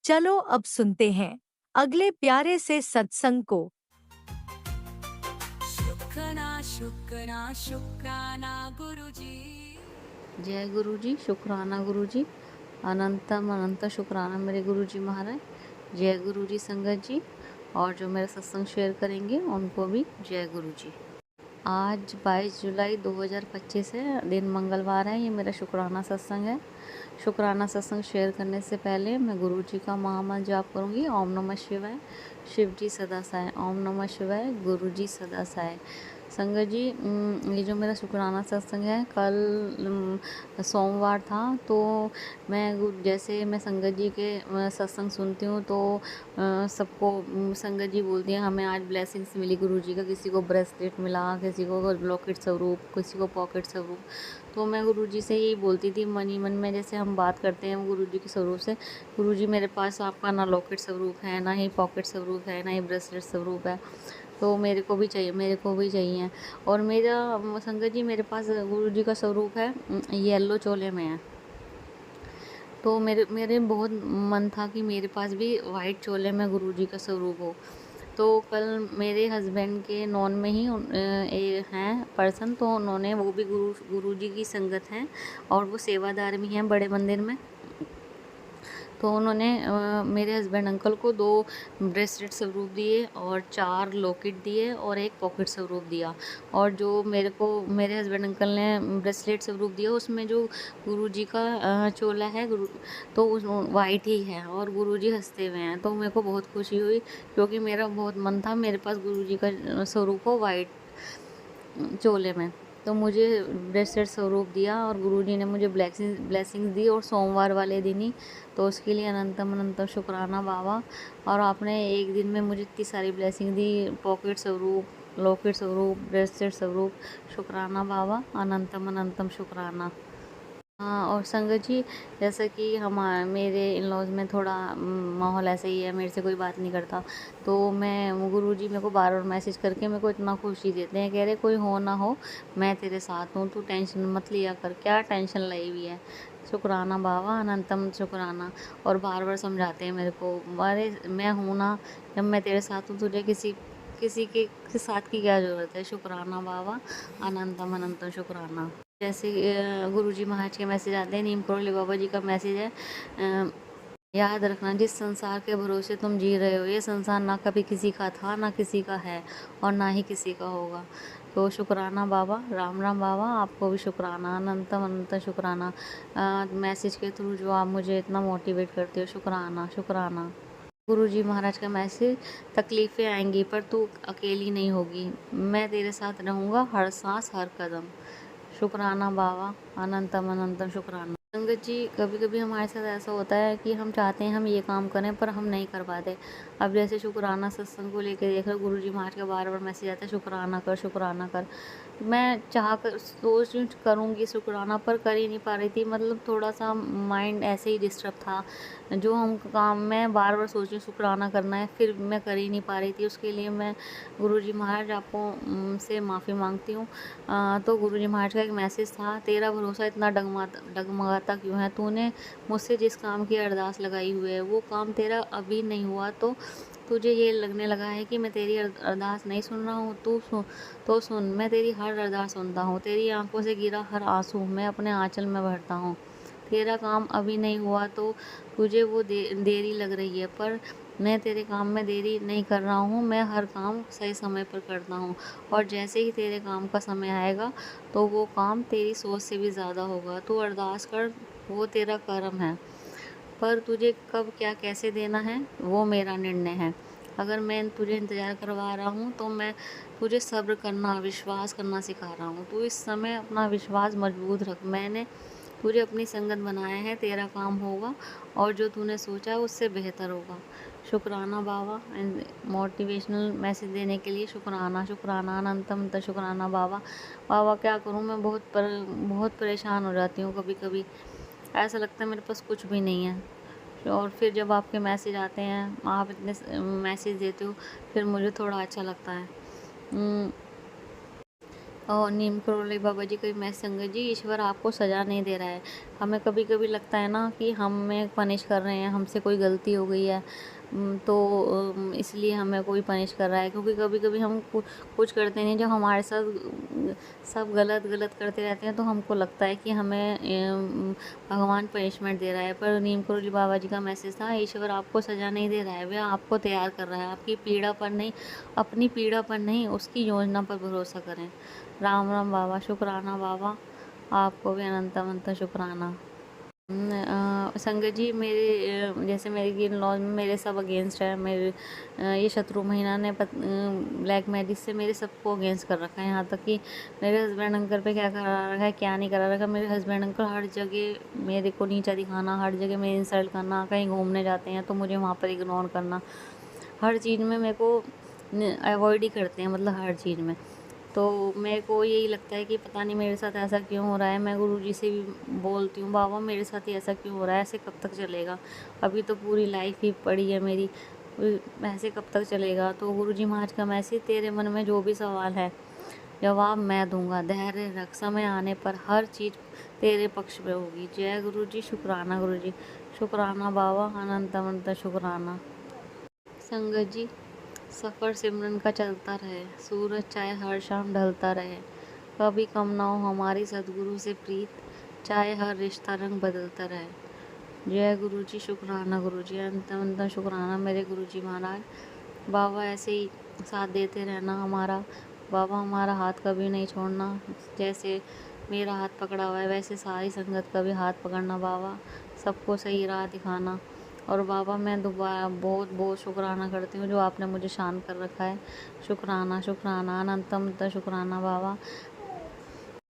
चलो अब सुनते हैं अगले प्यारे से सत्संग को। शुक्राना शुक्राना शुक्राना गुरुजी। जय गुरु जी, शुक्राना गुरु जी, अनंतम अनंत शुक्राना मेरे गुरु जी महाराज। जय गुरु जी संगत जी। और जो मेरा सत्संग शेयर करेंगे उनको भी जय गुरु जी। आज 22 जुलाई 2025 है, दिन मंगलवार है। ये मेरा शुक्राना सत्संग है। शुक्राना सत्संग शेयर करने से पहले मैं गुरु जी का महामंत्र जाप करूँगी। ओम नमः शिवाय, शिव जी सदा साय। ओम नमः शिवाय, गुरु जी सदा साय। संगत जी, ये जो मेरा शुक्राना सत्संग है, कल सोमवार था, तो जैसे मैं संगत जी के सत्संग सुनती हूँ तो सबको संगत जी बोलती हैं हमें आज ब्लेसिंग्स मिली गुरु जी का। किसी को ब्रेसलेट मिला, किसी को लॉकेट स्वरूप, किसी को पॉकेट स्वरूप। तो मैं गुरु जी से यही बोलती थी मन ही मन में, जैसे हम बात करते हैं गुरु जी के स्वरूप से, गुरु जी मेरे पास आपका ना लॉकेट स्वरूप है, ना ही पॉकेट स्वरूप है, ना ही ब्रेसलेट स्वरूप है, तो मेरे को भी चाहिए, मेरे को भी चाहिए। और मेरा संगत जी मेरे पास गुरु जी का स्वरूप है येलो चोले में है। तो मेरे मेरे बहुत मन था कि मेरे पास भी वाइट चोले में गुरु जी का स्वरूप हो। तो कल मेरे हस्बैंड के नॉन में ही हैं पर्सन, तो उन्होंने, वो भी गुरु जी की संगत हैं और वो सेवादार भी हैं बड़े मंदिर में। तो उन्होंने मेरे हस्बैंड अंकल को 2 ब्रेसलेट स्वरूप दिए और 4 लॉकेट दिए और 1 पॉकेट स्वरूप दिया। और जो मेरे हस्बैंड अंकल ने ब्रेसलेट स्वरूप दिया, उसमें जो गुरु जी का चोला है तो उस वाइट ही है और गुरु जी हंसते हुए हैं। तो मेरे को बहुत खुशी हुई, क्योंकि मेरा बहुत मन था मेरे पास गुरु जी का स्वरूप हो वाइट चोले में। तो मुझे ब्रेसलेट स्वरूप दिया और गुरुजी ने मुझे ब्लेसिंग्स दी, और सोमवार वाले दिन ही, तो उसके लिए अनंतम अनंतम शुक्राना बाबा। और आपने एक दिन में मुझे इतनी सारी ब्लेसिंग दी, पॉकेट स्वरूप, लॉकेट स्वरूप, ब्रेसलेट स्वरूप। शुक्राना बाबा, अनंतम अनंतम शुक्राना। हाँ, और संगत जी, जैसा कि मेरे इन लॉज में थोड़ा माहौल ऐसा ही है, मेरे से कोई बात नहीं करता। तो मैं गुरुजी मेरे को बार बार मैसेज करके मेरे को इतना खुशी देते हैं, कह रहे कोई हो ना हो मैं तेरे साथ हूँ, तू टेंशन मत लिया कर, क्या टेंशन लाई हुई है। शुक्राना बाबा, अनंतम शुक्राना। और बार बार समझाते हैं मेरे को, अरे मैं हूँ ना, जब मैं तेरे साथ हूँ तुझे किसी के साथ की क्या ज़रूरत है। शुक्राना बाबा, अनंतम अनंतम शुक्राना। जैसे गुरुजी महाराज के मैसेज आते हैं, नीम करोली बाबा जी का मैसेज है, याद रखना जिस संसार के भरोसे तुम जी रहे हो, ये संसार ना कभी किसी का था, ना किसी का है, और ना ही किसी का होगा। तो शुक्राना बाबा, राम राम बाबा, आपको भी शुक्राना, अनंतम अनंत शुक्राना। मैसेज के थ्रू जो आप मुझे इतना मोटिवेट करते हो, शुक्राना शुक्राना। गुरुजी महाराज का मैसेज, तकलीफ़ें आएंगी पर तू अकेली नहीं होगी, मैं तेरे साथ रहूँगा हर सांस हर कदम। शुक्राना बाबा, अनंतम अनंतम शुक्राना। संगत जी, कभी कभी हमारे साथ ऐसा होता है कि हम चाहते हैं हम ये काम करें पर हम नहीं कर पाते। अब जैसे शुक्राना सत्संग को लेकर देख लो, गुरुजी महाराज का बार बार मैसेज आता है, शुक्राना कर शुक्राना कर। मैं चाह कर सोच करूँगी शुक्राना, पर कर ही नहीं पा रही थी। मतलब थोड़ा सा माइंड ऐसे ही डिस्टर्ब था, जो हम काम में बार बार सोच रही शुक्राना करना है, फिर मैं कर ही नहीं पा रही थी। उसके लिए मैं गुरुजी महाराज आपको से माफ़ी मांगती हूँ। तो गुरुजी महाराज का एक मैसेज था, तेरा भरोसा इतना डगमगाता क्यों है, तूने मुझसे जिस काम की अरदास लगाई हुई है वो काम तेरा अभी नहीं हुआ, तो तुझे ये लगने लगा है कि मैं तेरी अरदास नहीं सुन रहा हूँ। तो सुन, मैं तेरी हर अरदास सुनता हूँ, तेरी आंखों से गिरा हर आंसू मैं अपने आंचल में भरता हूँ। तेरा काम अभी नहीं हुआ तो तुझे वो देरी लग रही है, पर मैं तेरे काम में देरी नहीं कर रहा हूँ, मैं हर काम सही समय पर करता हूँ। और जैसे ही तेरे काम का समय आएगा तो वो काम तेरी सोच से भी ज़्यादा होगा। तू अरदास कर, वो तेरा कर्म है, पर तुझे कब क्या कैसे देना है वो मेरा निर्णय है। अगर मैं तुझे इंतज़ार करवा रहा हूँ तो मैं तुझे सब्र करना, विश्वास करना सिखा रहा हूँ। तू इस समय अपना विश्वास मजबूत रख, मैंने तुझे अपनी संगत बनाया है, तेरा काम होगा और जो तूने सोचा है उससे बेहतर होगा। शुक्राना बाबा, मोटिवेशनल मैसेज देने के लिए शुक्राना शुक्राना, अनंतम शुक्राना बाबा। बाबा क्या करूँ, मैं बहुत परेशान हो जाती हूँ। कभी कभी ऐसा लगता है मेरे पास कुछ भी नहीं है, और फिर जब आपके मैसेज आते हैं, आप इतने मैसेज देते हो, फिर मुझे थोड़ा अच्छा लगता है। और नीम करोली बाबा जी का मैं संगत जी, ईश्वर आपको सज़ा नहीं दे रहा है। हमें कभी कभी लगता है ना कि हमें पनिश कर रहे हैं, हमसे कोई गलती हो गई है, तो इसलिए हमें कोई पनिश कर रहा है, क्योंकि कभी कभी हम कुछ करते नहीं, जब हमारे साथ सब गलत गलत करते रहते हैं तो हमको लगता है कि हमें भगवान पनिशमेंट दे रहा है। पर नीम करोली बाबा जी का मैसेज था, ईश्वर आपको सज़ा नहीं दे रहा है, वह आपको तैयार कर रहा है। आपकी पीड़ा पर नहीं, अपनी पीड़ा पर नहीं, उसकी योजना पर भरोसा करें। राम राम बाबा, शुक्राना बाबा, आपको भी अनंत अनंत शुक्राना। संगत जी, मेरे जैसे मेरे इन लॉज में मेरे सब अगेंस्ट है। मेरे ये शत्रु महीना ने ब्लैक मैजिक से मेरे सबको अगेंस्ट कर रखा है। यहाँ तक कि मेरे हस्बैंड अंकल पे क्या करा रखा है, क्या नहीं करा रखा। मेरे हस्बैंड अंकल हर जगह मेरे को नीचा दिखाना, हर जगह मेरी इंसल्ट करना। कहीं घूमने जाते हैं तो मुझे वहाँ पर इग्नोर करना, हर चीज़ में मेरे को अवॉइड ही करते हैं, मतलब हर चीज़ में। तो मेरे को यही लगता है कि पता नहीं मेरे साथ ऐसा क्यों हो रहा है। मैं गुरुजी से भी बोलती हूँ, बाबा मेरे साथ ही ऐसा क्यों हो रहा है, ऐसे कब तक चलेगा? अभी तो पूरी लाइफ ही पड़ी है मेरी, ऐसे कब तक चलेगा? तो गुरुजी महाराज का मैसेज, तेरे मन में जो भी सवाल है जवाब मैं दूंगा, धैर्य रख, समय आने पर हर चीज़ तेरे पक्ष में होगी। जय गुरुजी, शुक्राना गुरुजी, शुक्राना बाबा, अनंत अनंत शुक्राना। संगत जी, सफ़र सिमरन का चलता रहे, सूरज चाहे हर शाम ढलता रहे, कभी कम ना हो हमारी सद्गुरु से प्रीत, चाहे हर रिश्ता रंग बदलता रहे। जय गुरु जी, शुक्राना गुरु जी, अंत अंत शुक्राना मेरे गुरु जी महाराज। बाबा ऐसे ही साथ देते रहना हमारा, बाबा हमारा हाथ कभी नहीं छोड़ना। जैसे मेरा हाथ पकड़ा हुआ है वैसे सारी संगत का भी हाथ पकड़ना बाबा, सबको सही राह दिखाना। और बाबा मैं दोबारा बहुत बहुत शुक्राना करती हूँ जो आपने मुझे शांत कर रखा है। शुक्राना शुक्राना अनंतम शुक्राना बाबा।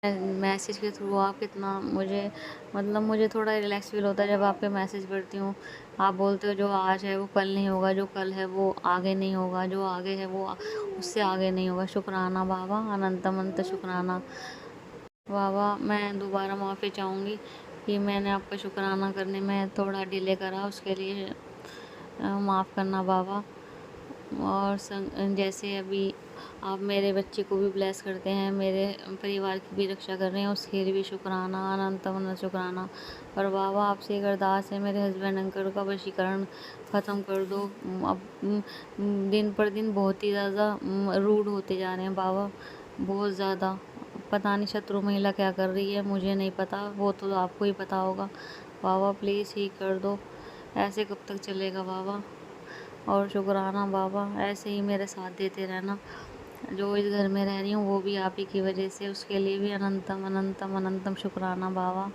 मैसेज के थ्रू आप कितना मुझे, मतलब मुझे थोड़ा रिलैक्स फील होता है जब आपके मैसेज पढ़ती हूँ। आप बोलते हो जो आज है वो कल नहीं होगा, जो कल है वो आगे नहीं होगा, जो आगे है वो उससे आगे नहीं होगा। शुक्राना बाबा, अनंत अनंत शुक्राना बाबा। मैं दोबारा माफ़ी चाहूँगी कि मैंने आपका शुक्राना करने में थोड़ा डिले करा, उसके लिए माफ़ करना बाबा। और जैसे अभी आप मेरे बच्चे को भी ब्लेस करते हैं, मेरे परिवार की भी रक्षा कर रहे हैं, उसके लिए भी शुक्राना, अनंत अनंत शुक्राना। और बाबा आपसे एक अरदास है, मेरे हस्बैंड अंकल का वशीकरण ख़त्म कर दो। अब दिन पर दिन बहुत ही ज़्यादा रूड होते जा रहे हैं बाबा, बहुत ज़्यादा। पता नहीं शत्रु महिला क्या कर रही है, मुझे नहीं पता, वो तो आपको ही पता होगा। बाबा प्लीज़ ही कर दो, ऐसे कब तक चलेगा बाबा? और शुक्राना बाबा, ऐसे ही मेरे साथ देते रहना। जो इस घर में रह रही हूँ वो भी आप ही की वजह से, उसके लिए भी अनंतम अनंतम अनंतम शुक्राना बाबा।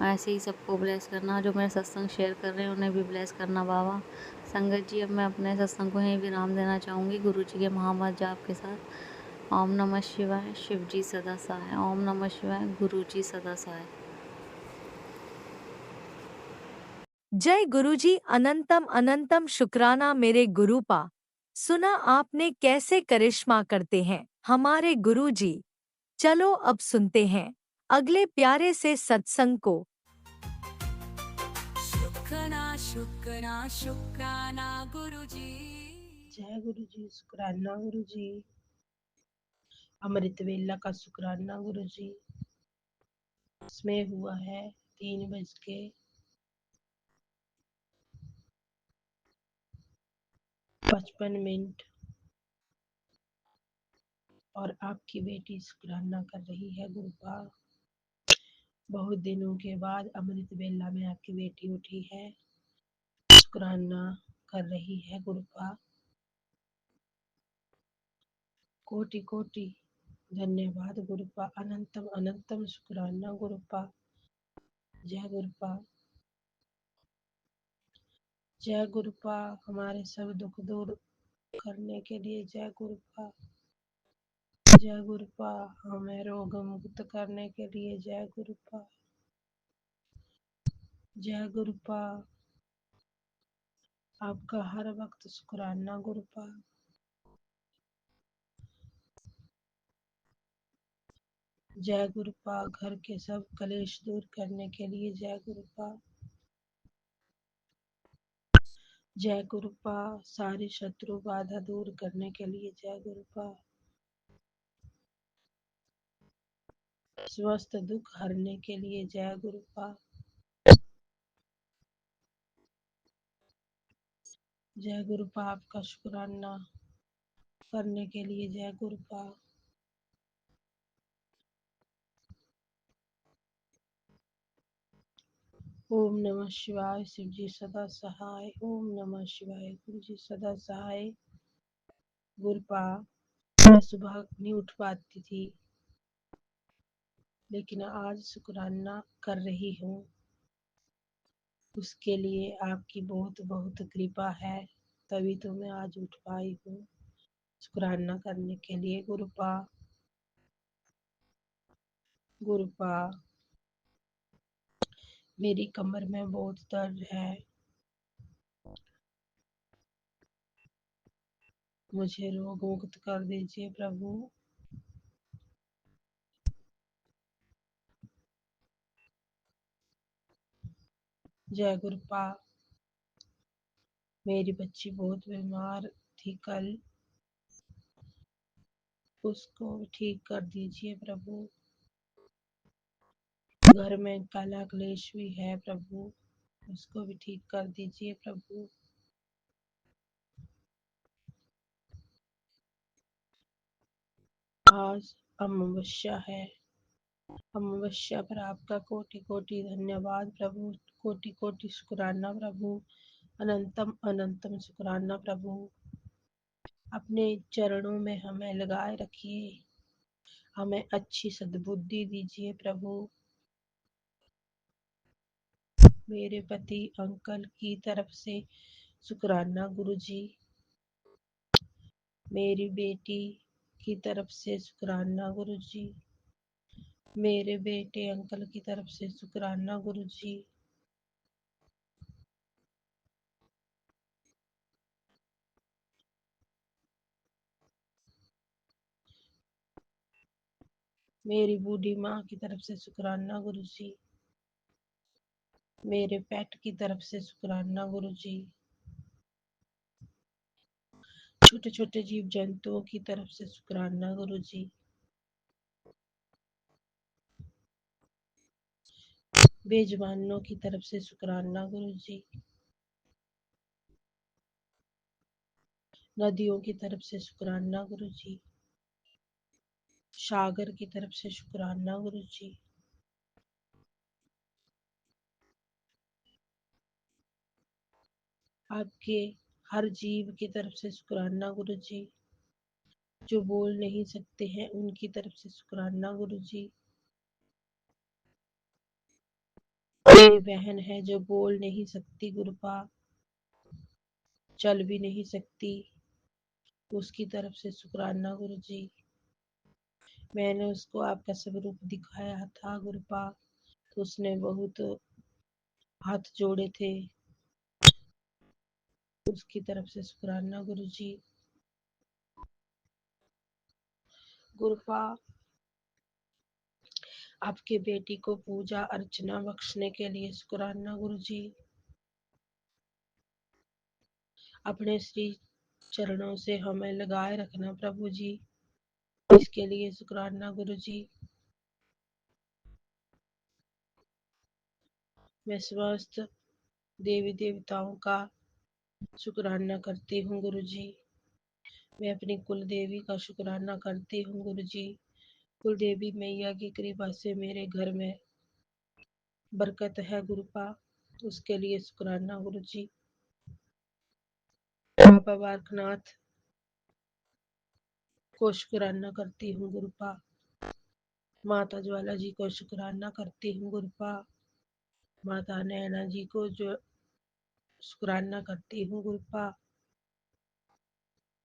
ऐसे ही सबको ब्लेस करना, जो मेरे सत्संग शेयर कर रहे हैं उन्हें भी ब्लेस करना बाबा। संगत जी, अब मैं अपने सत्संग को यहीं विराम देना चाहूँगी गुरु जी के महामंत्र जाप के साथ। ओम नमः शिवाय, शिव जी सदा सहाय। ओम नमः शिवाय, गुरु जी सदा सहाय। जय गुरुजी, अनंतम अनंतम शुक्राना मेरे गुरुपा। सुना आपने कैसे करिश्मा करते हैं हमारे गुरुजी। चलो अब सुनते हैं अगले प्यारे से सत्संग को। शुक्राना शुक्राना शुक्राना गुरुजी। जय गुरु जी, शुक्राना गुरु जी। अमृत वेला का शुक्राना गुरु जी। इसमें हुआ है 3:55 और आपकी बेटी शुक्राना कर रही है गुरुपा। बहुत दिनों के बाद अमृत वेला में आपकी बेटी उठी है, शुक्राना कर रही है गुरुपा। कोटि कोटि धन्यवाद गुरुपा, अनंतम अनंतम शुक्राना गुरुपा। जय गुरुपा, जय गुरुपा। हमारे सब दुख दूर करने के लिए जय गुरुपा। जय गुरुपा, हमें रोग मुक्त करने के लिए जय गुरुपा। जय गुरुपा, आपका हर वक्त शुक्राना गुरुपा। जय गुरुपा, घर के सब कलेश दूर करने के लिए जय गुरुपा। जय गुरुपा, सारी शत्रु बाधा दूर करने के लिए जय गुरुपा। स्वस्थ दुख हरने के लिए जय गुरुपा। जय गुरुपा आपका शुक्राना करने के लिए जय गुरुपा। ओम नमः शिवाय शिव जी सदा सहाय। ओम नमः शिवाय गुरु जी सदा सहाय। गुरुपा मैं सुबह नहीं उठ पाती थी, लेकिन आज शुक्राना कर रही हूँ। उसके लिए आपकी बहुत बहुत कृपा है, तभी तो मैं आज उठ पाई हूँ शुक्राना करने के लिए। गुरुपा गुरुपा मेरी कमर में बहुत दर्द है, मुझे रोग मुक्त कर दीजिए प्रभु। जय गुरुपा मेरी बच्ची बहुत बीमार थी कल, उसको ठीक कर दीजिए प्रभु। घर में काला क्लेश भी है प्रभु, उसको भी ठीक कर दीजिए प्रभु। आज अमावस्या है, अमावस्या पर आपका कोटि कोटि धन्यवाद प्रभु, कोटि कोटि शुक्राना प्रभु, अनंतम अनंतम शुक्राना प्रभु। अपने चरणों में हमें लगाए रखिए, हमें अच्छी सद्बुद्धि दीजिए प्रभु। मेरे पति अंकल की तरफ से शुक्राना गुरु जी, मेरी बेटी की तरफ से शुक्राना गुरु जी, मेरे बेटे अंकल की तरफ से शुक्राना गुरु जी। मेरी बूढ़ी माँ की तरफ से शुक्राना गुरु जी, मेरे पेट की तरफ से शुक्राना गुरु जी, छोटे छोटे जीव जंतुओं की तरफ से शुक्राना गुरु जी, बेजुबानों की तरफ से शुक्राना गुरु जी, नदियों की तरफ से शुक्राना गुरु जी, सागर की तरफ से शुक्राना गुरु जी, आपके हर जीव की तरफ से शुक्राना गुरु जी, जो बोल नहीं सकते हैं उनकी तरफ से शुक्राना गुरु जी। मेरी बहन है जो बोल नहीं सकती गुरुपा, चल भी नहीं सकती, उसकी तरफ से शुक्राना गुरु जी। मैंने उसको आपका स्वरूप दिखाया था गुरुपा, तो उसने बहुत हाथ जोड़े थे, उसकी तरफ से शुक्राना गुरु जी। गुरुपा आपके बेटी को पूजा अर्चना बख्शने के लिए शुक्राना गुरु जी। अपने श्री चरणों से हमें लगाए रखना प्रभु जी, इसके लिए शुक्राना गुरु जी। मैं समस्त देवी देवताओं का शुक्राना करती हूँ गुरु जी। मैं अपनी कुल देवी का शुक्राना करती हूँ गुरु जी। कुल देवी मैया की कृपा से मेरे घर में बरकत है गुरुपा, उसके लिए शुक्राना गुरु जी। बाबा बारकनाथ को शुक्राना करती हूँ गुरुपा, माता ज्वाला जी को शुक्राना करती हूँ गुरुपा, माता नैना जी को जो शुक्राना करती हूँ गुरुपा,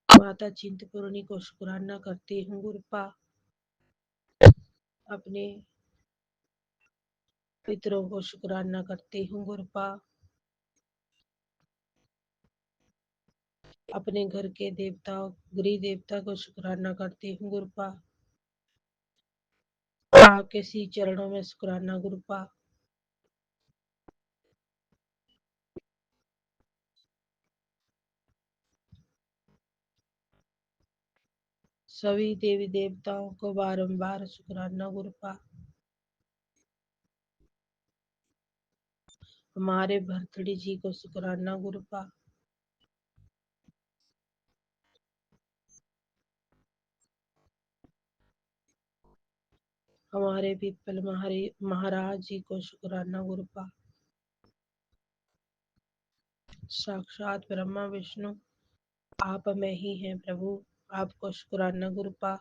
माता चिंतपूर्णी को शुक्राना करती हूँ गुरुपा, अपने पितरों को शुक्राना करती हूँ गुरुपा, अपने घर के देवता गृह देवता को शुक्राना करती हूँ गुरुपा, आपके श्री चरणों में शुक्राना गुरुपा। सभी देवी देवताओं को बारंबार शुक्राना गुरुपा। हमारे भरतड़ी जी को शुक्राना गुरुपा, हमारे पीपल महाराज जी को शुक्राना गुरुपा। साक्षात ब्रह्मा विष्णु आप में ही हैं प्रभु, आपको शुक्राना गुरुपा।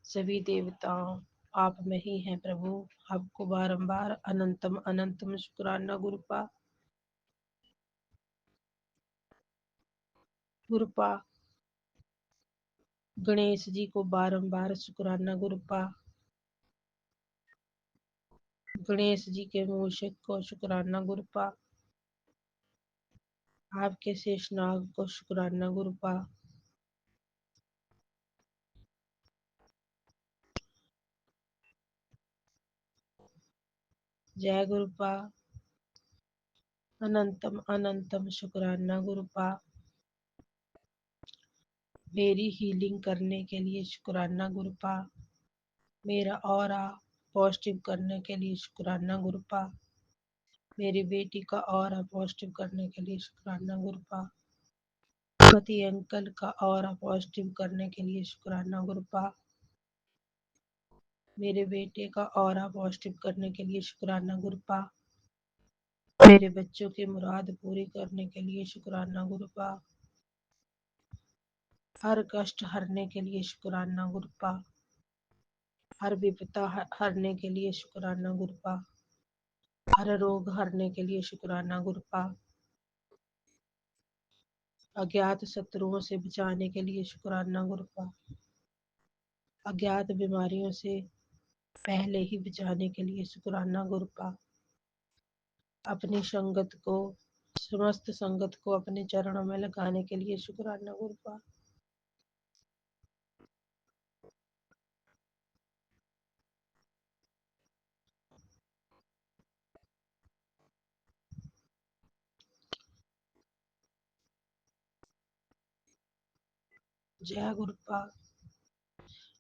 सभी देवताओं आप में ही हैं प्रभु, आपको बारंबार अनंतम अनंतम शुक्राना गुरुपा। गुरुपा गणेश जी को बारंबार शुक्राना गुरुपा। गणेश जी के मूषक को शुक्राना गुरुपा। आपके शेषनाग को शुक्राना गुरुपा। जय गुरुपा। अनंतम अनंतम शुक्राना गुरुपा। मेरी हीलिंग करने के लिए शुक्राना गुरुपा। मेरा ऑरा पॉजिटिव करने के लिए शुक्राना गुरुपा। मेरी बेटी का ऑरा पॉजिटिव करने के लिए शुक्राना गुरुपा। पति अंकल का ऑरा पॉजिटिव करने के लिए शुक्राना गुरुपा। मेरे बेटे का ऑरा पॉजिटिव करने के लिए शुक्राना गुरुपा। मेरे बच्चों की मुराद पूरी करने के लिए शुक्राना गुरुपा। हर कष्ट हरने के लिए शुक्राना गुरुपा। हर विपदा हरने के लिए शुक्राना गुरुपा। हर रोग हरने के लिए शुक्राना गुरुपा। अज्ञात शत्रुओं से बचाने के लिए शुक्राना गुरुपा। अज्ञात बीमारियों से पहले ही बचाने के लिए शुक्राना गुरुपा। अपनी संगत को समस्त संगत को अपने चरणों में लगाने के लिए शुक्राना गुरुपा। जय गुरुपा।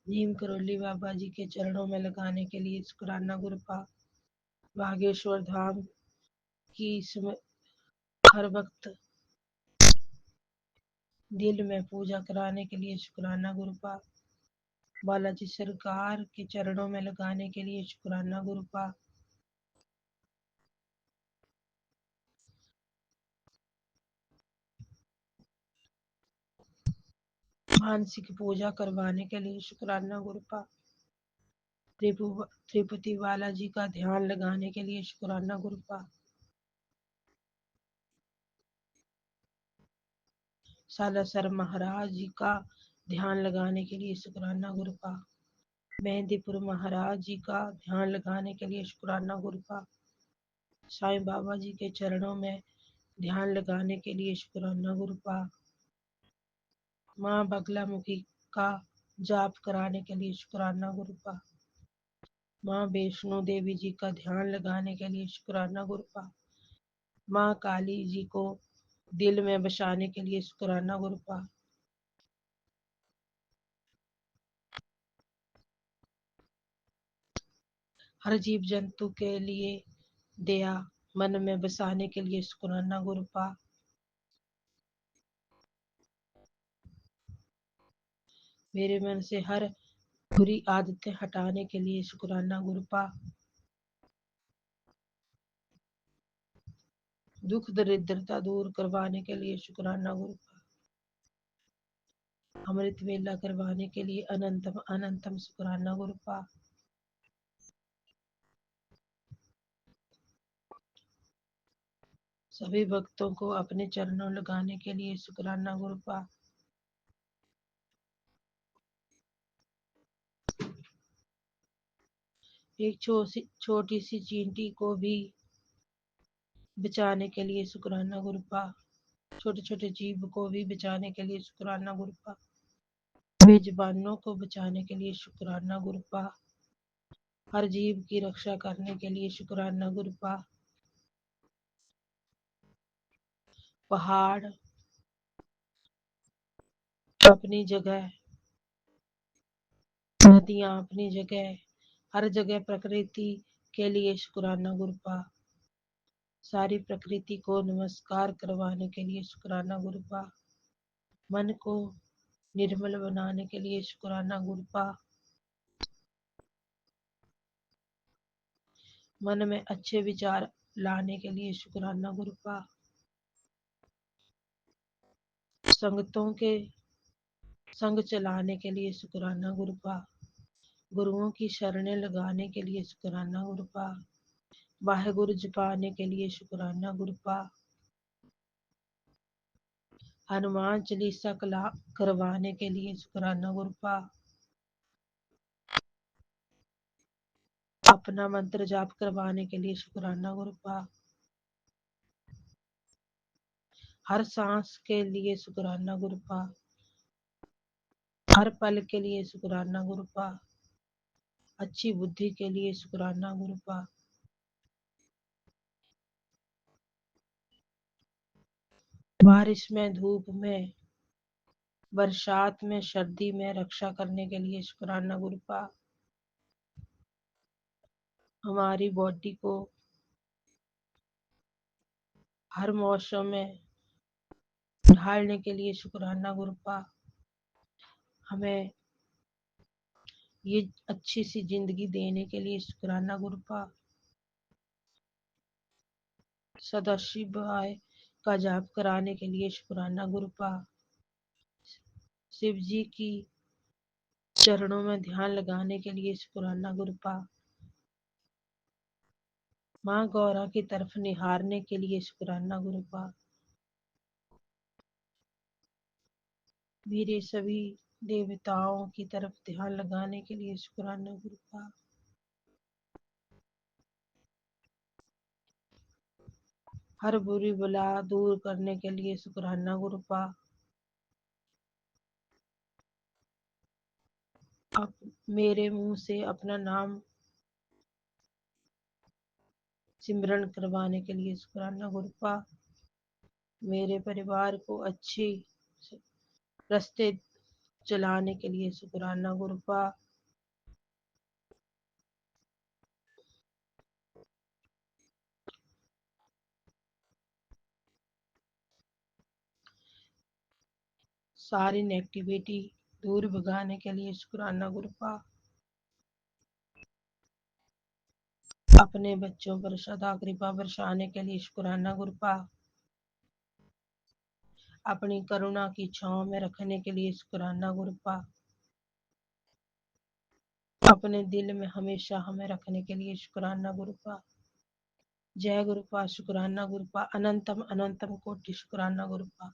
नीम करोली बाबा जी के चरणों में लगाने के लिए शुक्राना गुरुपा। बागेश्वर धाम की हर वक्त दिल में पूजा कराने के लिए शुक्राना गुरुपा। बालाजी सरकार के चरणों में लगाने के लिए शुक्राना गुरुपा। मानसिक पूजा करवाने के लिए शुक्राना गुरुपा। त्रिपुति बालाजी का ध्यान लगाने के लिए शुक्राना गुरुपा। सालासर महाराज जी का ध्यान लगाने के लिए शुक्राना गुरुपा। मेहंदीपुर महाराज जी का ध्यान लगाने के लिए शुक्राना गुरुपा। साईं बाबा जी के चरणों में ध्यान लगाने के लिए शुक्राना गुरुपा। माँ बगलामुखी का जाप कराने के लिए शुक्राना गुरुपा। माँ वैष्णो देवी जी का ध्यान लगाने के लिए शुक्राना गुरुपा। माँ काली जी को दिल में बसाने के लिए शुक्राना गुरुपा। हर जीव जंतु के लिए दया मन में बसाने के लिए शुक्राना गुरुपा। मेरे मन से हर बुरी आदतें हटाने के लिए शुक्राना गुरुपा। दुख दरिद्रता दूर करवाने के लिए शुक्राना गुरुपा। अमृत वेला करवाने के लिए अनंतम अनंतम शुक्राना गुरुपा। सभी भक्तों को अपने चरणों लगाने के लिए शुक्राना गुरुपा। एक छोटी सी चींटी को भी बचाने के लिए शुक्राना गुरुपा। छोटे छोटे जीव को भी बचाने के लिए शुक्राना गुरुपा। मेजबानों को बचाने के लिए शुक्राना गुरुपा। हर जीव की रक्षा करने के लिए शुक्राना गुरुपा। पहाड़ अपनी जगह, नदियां अपनी जगह, हर जगह प्रकृति के लिए शुक्राना गुरुपा। सारी प्रकृति को नमस्कार करवाने के लिए शुक्राना गुरुपा। मन को निर्मल बनाने के लिए शुक्राना गुरुपा। मन में अच्छे विचार लाने के लिए शुक्राना गुरुपा। संगतों के संग चलाने के लिए शुक्राना गुरुपा। गुरुओं की शरणें लगाने के लिए शुक्राना गुरुपा। वाहेगुरु जपाने के लिए शुक्राना गुरुपा। हनुमान चालीसा करवाने के लिए शुक्राना गुरुपा। अपना मंत्र जाप करवाने के लिए शुक्राना गुरुपा। हर सांस के लिए शुक्राना गुरुपा। हर पल के लिए शुक्राना गुरुपा। अच्छी बुद्धि के लिए शुक्राना गुरुपा। बारिश में, धूप में, बरसात में, सर्दी में रक्षा करने के लिए शुक्राना गुरुपा। हमारी बॉडी को हर मौसम में ढालने के लिए शुक्राना गुरुपा। हमें ये अच्छी सी जिंदगी देने के लिए शुक्राना गुरुपा। सदाशिवाय का जाप कराने के लिए शुक्राना गुरुपा। शिव जी की चरणों में ध्यान लगाने के लिए शुक्राना गुरुपा। माँ गौरा की तरफ निहारने के लिए शुक्राना गुरुपा। मेरे सभी देवताओं की तरफ ध्यान लगाने के लिए शुक्राना गुरुपा। हर बुरी बला दूर करने के लिए शुक्राना गुरुपा। अब मेरे मुंह से अपना नाम सिमरन करवाने के लिए शुक्राना गुरुपा। मेरे परिवार को अच्छी रास्ते चलाने के लिए शुक्राना गुरुपा। सारी नेगेटिविटी दूर भगाने के लिए शुक्राना गुरुपा। अपने बच्चों पर सदा कृपा बरसाने के लिए शुक्राना गुरुपा। अपनी करुणा की छांव में रखने के लिए शुक्राना गुरुपा। अपने दिल में हमेशा हमें रखने के लिए शुक्राना गुरुपा। जय गुरुपा, शुक्राना गुरुपा, अनंतम अनंतम कोटि शुक्राना गुरुपा।